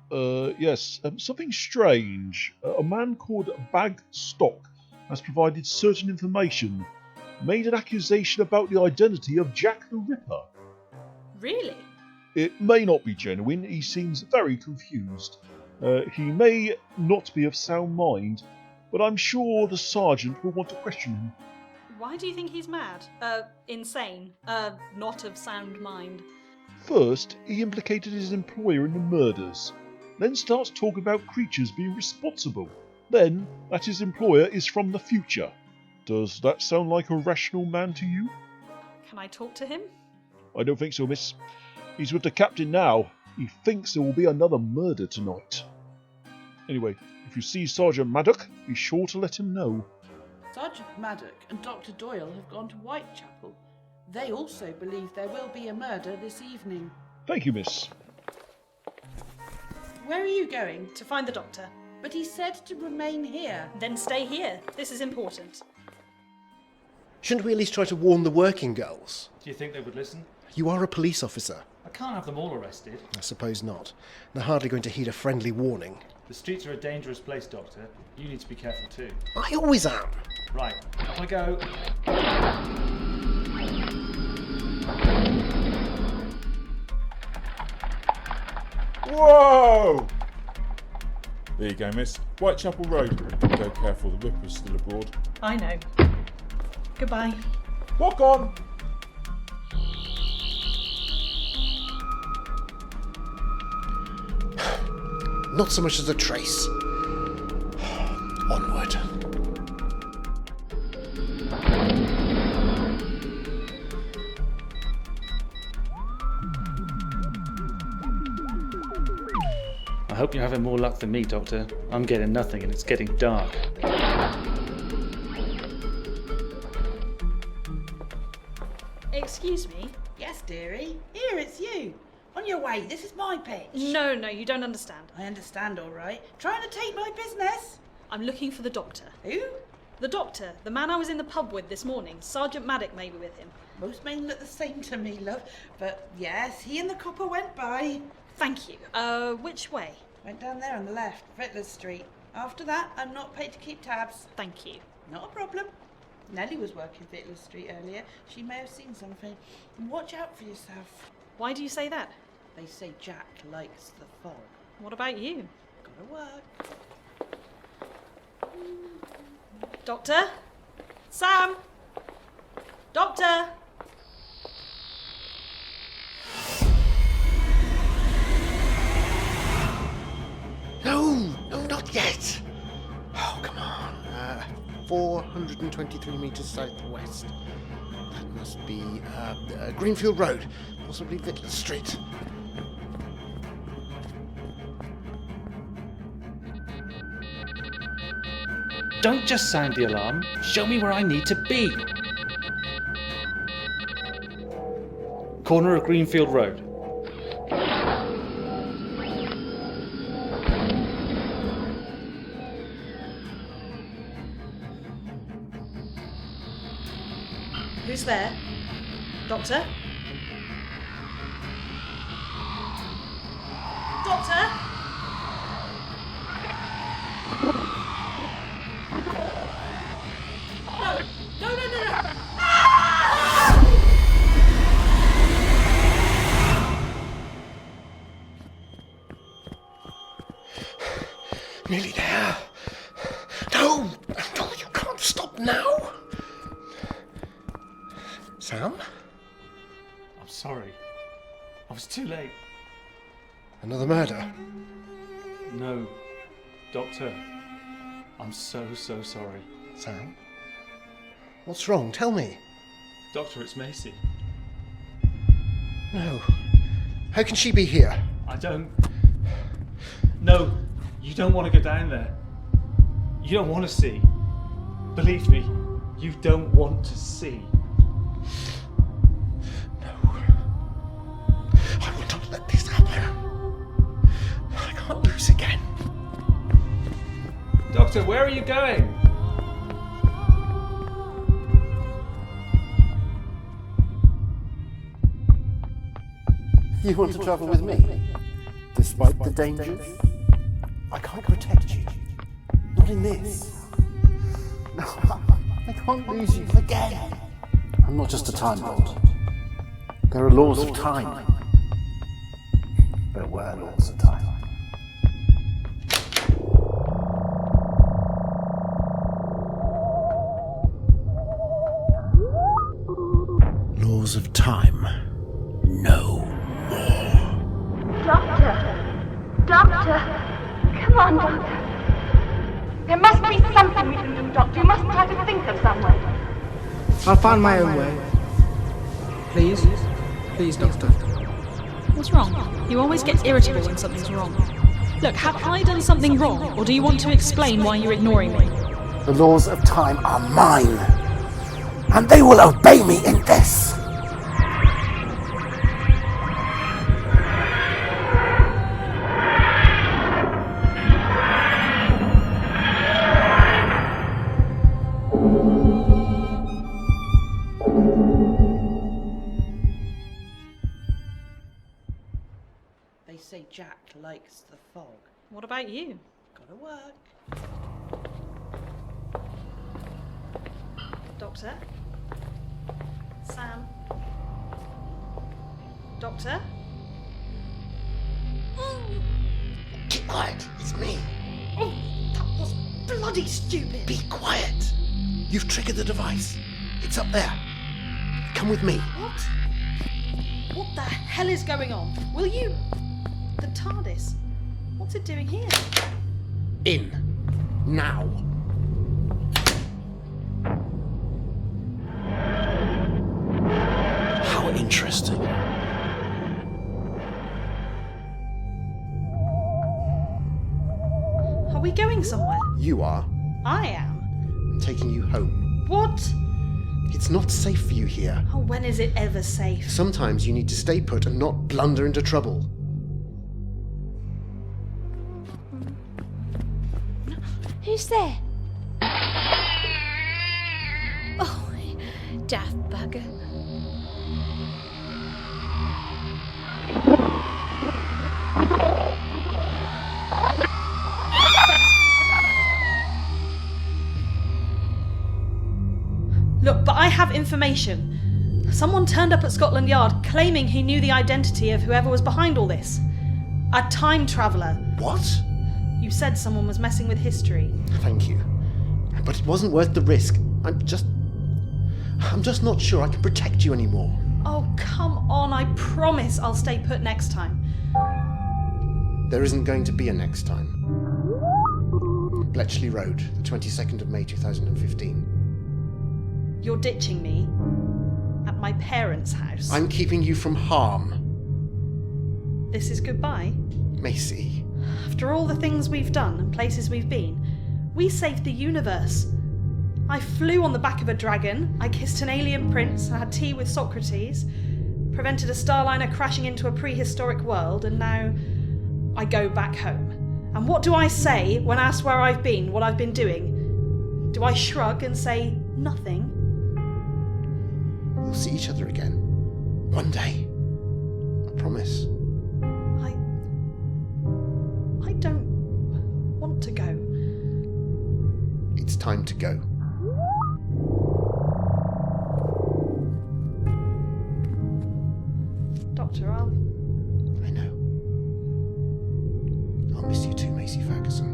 Speaker 13: Yes. Something strange. A man called Bagstock has provided certain information, made an accusation about the identity of Jack the Ripper.
Speaker 3: Really?
Speaker 13: It may not be genuine. He seems very confused. He may not be of sound mind, but I'm sure the sergeant will want to question him.
Speaker 3: Why do you think he's mad? Insane. Not of sound mind.
Speaker 13: First, he implicated his employer in the murders, then starts talking about creatures being responsible, then that his employer is from the future. Does that sound like a rational man to you?
Speaker 3: Can I talk to him?
Speaker 13: I don't think so, miss. He's with the captain now. He thinks there will be another murder tonight. Anyway, if you see Sergeant Maddox, be sure to let him know.
Speaker 12: Sergeant Maddox and Dr. Doyle have gone to Whitechapel. They also believe there will be a murder this evening.
Speaker 13: Thank you, miss.
Speaker 12: Where are you going?
Speaker 3: To find the doctor.
Speaker 12: But he said to remain here.
Speaker 3: Then stay here. This is important.
Speaker 11: Shouldn't we at least try to warn the working girls?
Speaker 7: Do you think they would listen?
Speaker 11: You are a police officer.
Speaker 7: I can't have them all arrested.
Speaker 11: I suppose not. They're hardly going to heed a friendly warning.
Speaker 7: The streets are a dangerous place, Doctor. You need to be careful too.
Speaker 11: I always am.
Speaker 7: Right, off I go.
Speaker 15: Whoa! There you go, miss. Whitechapel Road. Go careful, the Ripper's still abroad.
Speaker 3: I know. Goodbye.
Speaker 15: Walk on!
Speaker 1: Not so much as a trace. Onward.
Speaker 7: I hope you're having more luck than me, Doctor. I'm getting nothing and it's getting dark.
Speaker 3: Excuse me?
Speaker 12: Yes, dearie. Here, it's you. On your way, this is my pitch.
Speaker 3: No, you don't understand.
Speaker 12: I understand, all right. Trying to take my business.
Speaker 3: I'm looking for the doctor.
Speaker 12: Who?
Speaker 3: The doctor. The man I was in the pub with this morning. Sergeant Maddox may be with him.
Speaker 12: Most men look the same to me, love. But yes, he and the copper went by.
Speaker 3: Thank you. Which way?
Speaker 12: Went down there on the left, Riddler Street. After that, I'm not paid to keep tabs.
Speaker 3: Thank you.
Speaker 12: Not a problem. Nelly was working Victor Street earlier. She may have seen something. Watch out for yourself.
Speaker 3: Why do you say that?
Speaker 12: They say Jack likes the fog.
Speaker 3: What about you?
Speaker 12: Gotta work.
Speaker 3: Doctor? Sam? Doctor?
Speaker 1: No, not yet. Oh, come on. 423 metres southwest. That must be Greenfield Road, possibly Victor Street.
Speaker 7: Don't just sound the alarm. Show me where I need to be. Corner of Greenfield Road.
Speaker 3: Who's there? Doctor? Doctor? No.
Speaker 1: Nearly there. No, you can't stop now. Sam?
Speaker 7: I'm sorry. I was too late.
Speaker 1: Another murder?
Speaker 7: No, Doctor. I'm so sorry.
Speaker 1: Sam? What's wrong? Tell me.
Speaker 7: Doctor, it's Macy.
Speaker 1: No. How can she be here?
Speaker 7: I don't... No, you don't want to go down there. You don't want to see. Believe me, you don't want to see.
Speaker 1: No. I will not let this happen. I can't lose again.
Speaker 7: Doctor, where are you going?
Speaker 11: You want to travel with me? Despite the dangers? I can't protect you. Not in this. No, I can't lose you again. I'm not just a Time Lord. There are laws of time. There were laws of time.
Speaker 1: Laws of time. No more.
Speaker 16: Doctor! Come on, Doctor! There must be something we can do, Doctor. You must try to think of some way.
Speaker 8: I'll find my own way. Please? Please, Doctor.
Speaker 3: What's wrong? You always get irritable when something's wrong. Look, have I done something wrong, or do you want to explain why you're ignoring me?
Speaker 11: The laws of time are mine, and they will obey me in this.
Speaker 12: They say Jack likes the fog.
Speaker 3: What about you?
Speaker 12: Gotta work.
Speaker 3: Doctor? Sam? Doctor?
Speaker 1: Keep quiet. It's me.
Speaker 3: Oh, that was bloody stupid.
Speaker 1: Be quiet. You've triggered the device. It's up there. Come with me.
Speaker 3: What? What the hell is going on? Will you... The TARDIS? What's it doing here?
Speaker 1: In. Now. How interesting.
Speaker 3: Are we going somewhere?
Speaker 1: You are.
Speaker 3: I am.
Speaker 1: I'm taking you home.
Speaker 3: What?
Speaker 1: It's not safe for you here.
Speaker 3: Oh, when is it ever safe?
Speaker 1: Sometimes you need to stay put and not blunder into trouble.
Speaker 6: Who's there? Oh, daft bugger.
Speaker 3: Look, but I have information. Someone turned up at Scotland Yard claiming he knew the identity of whoever was behind all this. A time traveller.
Speaker 1: What?
Speaker 3: You said someone was messing with history.
Speaker 1: Thank you. But it wasn't worth the risk. I'm just not sure I can protect you anymore.
Speaker 3: Oh, come on. I promise I'll stay put next time.
Speaker 1: There isn't going to be a next time. Bletchley Road, the 22nd of May 2015.
Speaker 3: You're ditching me at my parents' house.
Speaker 1: I'm keeping you from harm.
Speaker 3: This is goodbye?
Speaker 1: Macy.
Speaker 3: After all the things we've done and places we've been, we saved the universe. I flew on the back of a dragon, I kissed an alien prince, I had tea with Socrates, prevented a starliner crashing into a prehistoric world, and now I go back home. And what do I say when asked where I've been, what I've been doing? Do I shrug and say nothing?
Speaker 1: We'll see each other again. One day. I promise.
Speaker 3: I don't want to go.
Speaker 1: It's time to go.
Speaker 3: Doctor, I
Speaker 1: know. I'll miss you too, Macy Ferguson.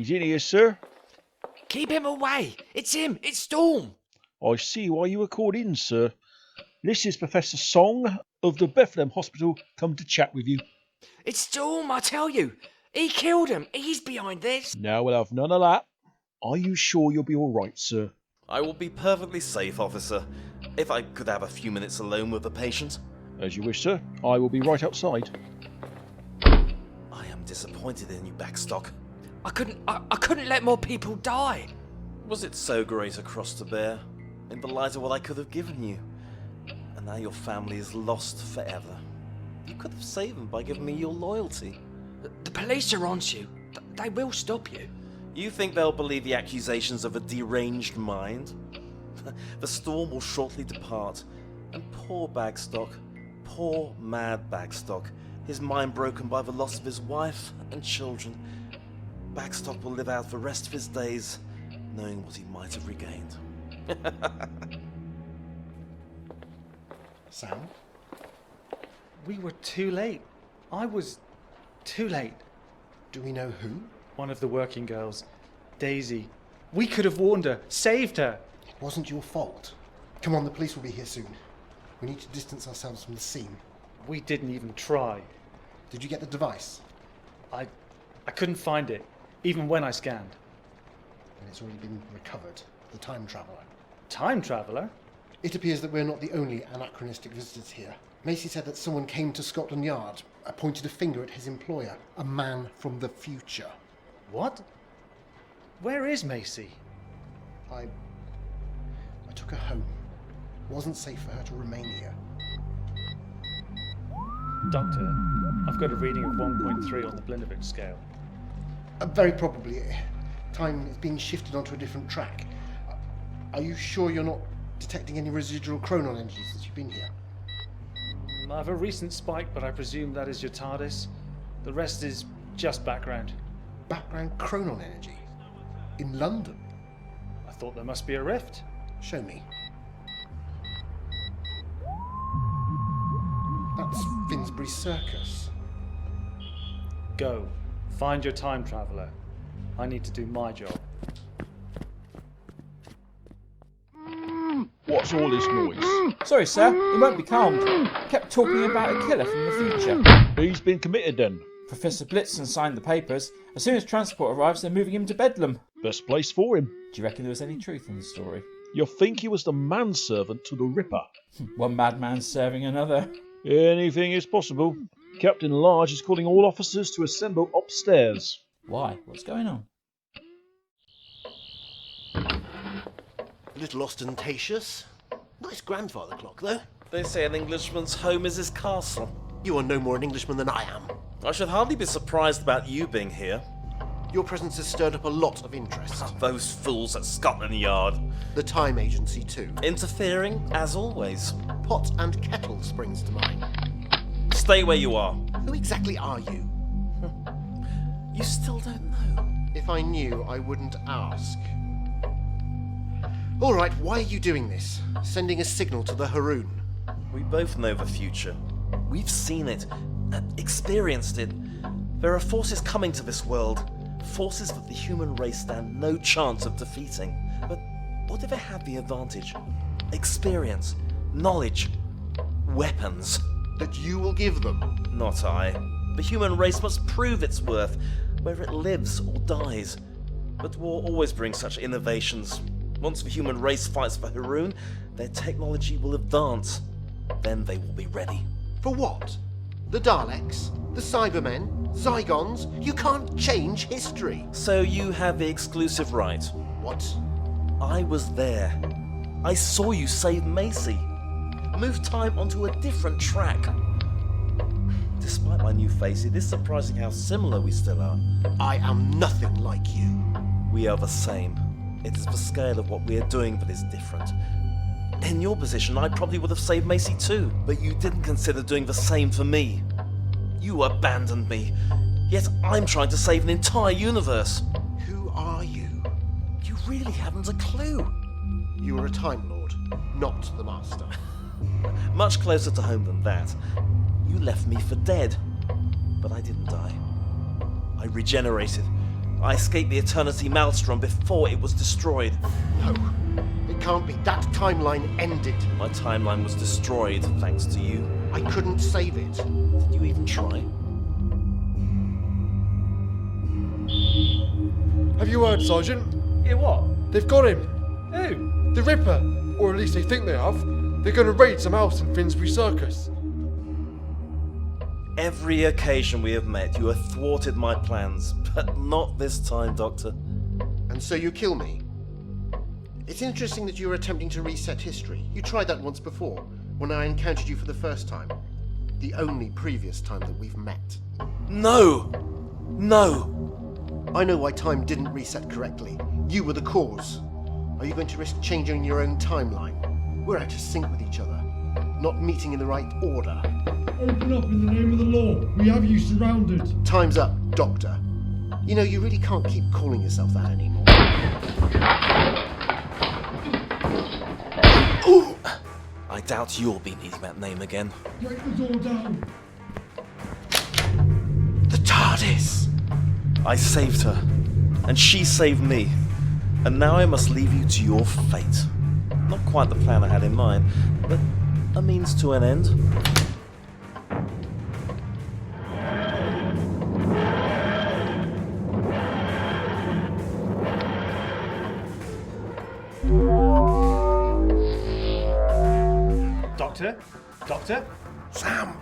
Speaker 13: He's in here, sir.
Speaker 8: Keep him away! It's him! It's Storm!
Speaker 13: I see why you were called in, sir. This is Professor Song of the Bethlehem Hospital come to chat with you.
Speaker 8: It's Storm, I tell you! He killed him! He's behind this!
Speaker 13: Now we'll have none of that. Are you sure you'll be all right, sir?
Speaker 9: I will be perfectly safe, officer, if I could have a few minutes alone with the patient.
Speaker 13: As you wish, sir. I will be right outside.
Speaker 9: I am disappointed in you, Bagstock.
Speaker 8: I couldn't let more people die.
Speaker 9: Was it so great a cross to bear, in the light of what I could have given you? And now your family is lost forever. You could have saved them by giving me your loyalty.
Speaker 8: The police are onto you. They will stop you.
Speaker 9: You think they'll believe the accusations of a deranged mind? The Storm will shortly depart, and poor Bagstock, poor mad Bagstock, his mind broken by the loss of his wife and children. Bagstock will live out the rest of his days, knowing what he might have regained.
Speaker 11: Sam?
Speaker 7: We were too late. I was too late.
Speaker 11: Do we know who?
Speaker 7: One of the working girls. Daisy. We could have warned her, saved her.
Speaker 11: It wasn't your fault. Come on, the police will be here soon. We need to distance ourselves from the scene.
Speaker 7: We didn't even try.
Speaker 11: Did you get the device?
Speaker 7: I couldn't find it, even when I scanned.
Speaker 11: And it's already been recovered. The time traveller.
Speaker 7: Time traveller?
Speaker 11: It appears that we're not the only anachronistic visitors here. Macy said that someone came to Scotland Yard, pointed a finger at his employer, a man from the future.
Speaker 7: What? Where is Macy?
Speaker 11: I took her home. It wasn't safe for her to remain here.
Speaker 7: Doctor, I've got a reading of 1.3 on the Blindervik scale.
Speaker 11: Very probably. Time is being shifted onto a different track. Are you sure you're not detecting any residual chronon energies since you've been here?
Speaker 7: I have a recent spike, but I presume that is your TARDIS. The rest is just background.
Speaker 11: Background chronon energy? In London?
Speaker 7: I thought there must be a rift.
Speaker 11: Show me. That's Finsbury Circus.
Speaker 7: Go. Find your time traveller. I need to do my job.
Speaker 13: What's all this noise?
Speaker 17: Sorry, sir. He won't be calmed. Kept talking about a killer from the future.
Speaker 13: He's been committed then.
Speaker 17: Professor Blitzen signed the papers. As soon as transport arrives, they're moving him to Bedlam.
Speaker 13: Best place for him.
Speaker 17: Do you reckon there was any truth in the story?
Speaker 13: You think he was the manservant to the Ripper?
Speaker 17: One madman serving another.
Speaker 13: Anything is possible. Captain Large is calling all officers to assemble upstairs.
Speaker 17: Why? What's going on?
Speaker 11: A little ostentatious. Nice grandfather clock, though.
Speaker 9: They say an Englishman's home is his castle.
Speaker 11: You are no more an Englishman than I am.
Speaker 9: I should hardly be surprised about you being here.
Speaker 11: Your presence has stirred up a lot of interest.
Speaker 9: Those fools at Scotland Yard.
Speaker 11: The Time Agency, too.
Speaker 9: Interfering, as always.
Speaker 11: Pot and kettle springs to mind.
Speaker 9: Stay where you are.
Speaker 11: Who exactly are you?
Speaker 9: You still don't know.
Speaker 11: If I knew, I wouldn't ask. All right, why are you doing this? Sending a signal to the Haroon?
Speaker 9: We both know the future. We've seen it, experienced it. There are forces coming to this world. Forces that the human race stand no chance of defeating. But what if they had the advantage? Experience, knowledge, weapons.
Speaker 11: That you will give them?
Speaker 9: Not I. The human race must prove its worth, whether it lives or dies. But war always brings such innovations. Once the human race fights for Haroon, their technology will advance. Then they will be ready.
Speaker 11: For what? The Daleks? The Cybermen? Zygons? You can't change history.
Speaker 9: So you have the exclusive right.
Speaker 11: What?
Speaker 9: I was there. I saw you save Macy. Move time onto a different track. Despite my new face, it is surprising how similar we still are.
Speaker 11: I am nothing like you.
Speaker 9: We are the same. It is the scale of what we are doing that is different. In your position, I probably would have saved Macy too, but you didn't consider doing the same for me. You abandoned me, yet I'm trying to save an entire universe.
Speaker 11: Who are you?
Speaker 9: You really haven't a clue.
Speaker 11: You are a Time Lord, not the Master.
Speaker 9: Much closer to home than that. You left me for dead, but I didn't die. I regenerated. I escaped the Eternity Maelstrom before it was destroyed.
Speaker 1: No, it can't be. That timeline ended.
Speaker 9: My timeline was destroyed thanks to you.
Speaker 1: I couldn't save it.
Speaker 9: Did you even try?
Speaker 18: Have you heard, Sergeant?
Speaker 17: Yeah, what?
Speaker 18: They've got him.
Speaker 17: Who?
Speaker 18: The Ripper. Or at least they think they have. They're going to raid some house in Finsbury Circus.
Speaker 9: Every occasion we have met, you have thwarted my plans. But not this time, Doctor.
Speaker 1: And so you kill me? It's interesting that you were attempting to reset history. You tried that once before, when I encountered you for the first time. The only previous time that we've met.
Speaker 9: No! No!
Speaker 1: I know why time didn't reset correctly. You were the cause. Are you going to risk changing your own timeline? We're out of sync with each other, not meeting in the right order.
Speaker 18: Open up in the name of the law. We have you surrounded.
Speaker 1: Time's up, Doctor. You know, you really can't keep calling yourself that anymore.
Speaker 9: Ooh! I doubt you'll be needing that name again.
Speaker 18: Break the door down.
Speaker 1: The TARDIS!
Speaker 9: I saved her, and she saved me. And now I must leave you to your fate. Not quite the plan I had in mind, but a means to an end.
Speaker 7: Doctor? Doctor?
Speaker 1: Sam!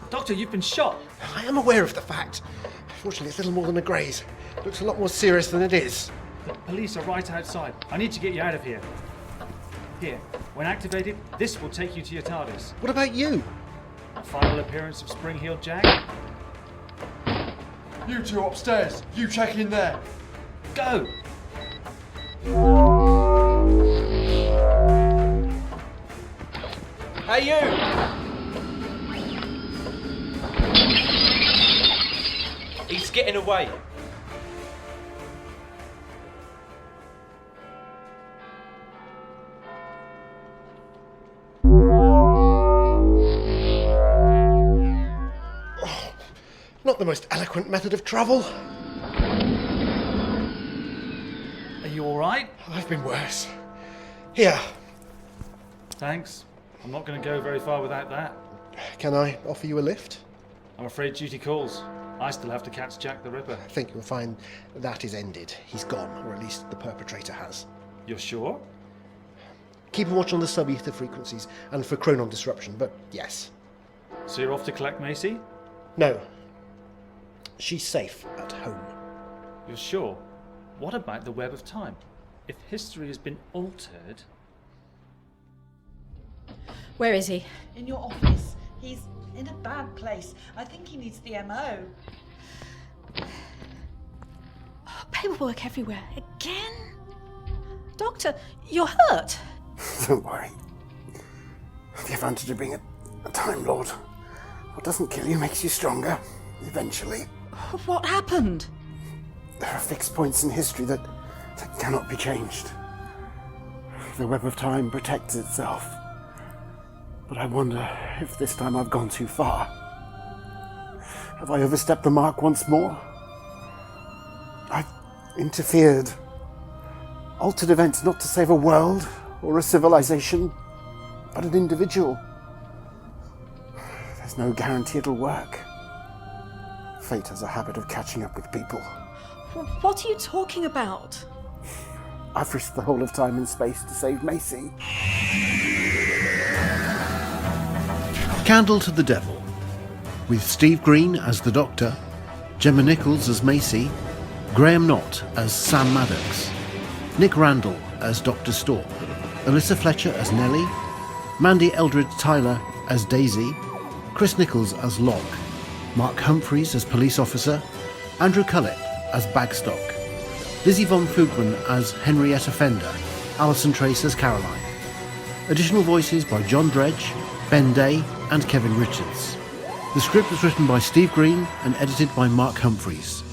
Speaker 7: Doctor, you've been shot.
Speaker 1: I am aware of the fact. Fortunately, it's little more than a graze. Looks a lot more serious than it is.
Speaker 7: The police are right outside. I need to get you out of here. Here, when activated, this will take you to your TARDIS.
Speaker 1: What about you?
Speaker 7: A final appearance of Spring-Heeled Jack?
Speaker 18: You two upstairs. You check in there.
Speaker 7: Go!
Speaker 17: Hey, you! He's getting away.
Speaker 1: Not the most eloquent method of travel.
Speaker 7: Are you alright?
Speaker 1: I've been worse. Here.
Speaker 7: Thanks. I'm not going to go very far without that.
Speaker 1: Can I offer you a lift?
Speaker 7: I'm afraid duty calls. I still have to catch Jack the Ripper.
Speaker 1: I think you'll find that is ended. He's gone, or at least the perpetrator has.
Speaker 7: You're sure?
Speaker 1: Keep a watch on the sub-ether frequencies and for chronon disruption, but yes.
Speaker 7: So you're off to collect Macy?
Speaker 1: No. She's safe at home.
Speaker 7: You're sure? What about the web of time? If history has been altered...
Speaker 6: Where is he?
Speaker 12: In your office. He's in a bad place. I think he needs the MO.
Speaker 6: Oh, paperwork everywhere. Again? Doctor, you're hurt.
Speaker 11: Don't worry. The advantage of being a Time Lord. What doesn't kill you makes you stronger, eventually.
Speaker 6: What happened?
Speaker 11: There are fixed points in history that cannot be changed. The web of time protects itself. But I wonder if this time I've gone too far. Have I overstepped the mark once more? I've interfered. Altered events not to save a world or a civilization, but an individual. There's no guarantee it'll work. Fate has a habit of catching up with people.
Speaker 6: What are you talking about?
Speaker 11: I've risked the whole of time and space to save Macy.
Speaker 1: Candle to the Devil, with Steve Green as the Doctor, Jemma Nicholls as Macy, Graeme Nott as Sam Maddox, Nick Randell as Dr. Stork, Ulisa Fletcher as Nelly, Mandy Eldred Tyler as Daisy, Chris Nicholls as Locke, Mark Humphries as Police Officer, Andrew Cullip as Bagstock, Lizzi von Fugeman as Henrietta Fender, Alison Trace as Caroline. Additional voices by John Dredge, Ben Day and Kevin Richards. The script was written by Steve Green and edited by Mark Humphries.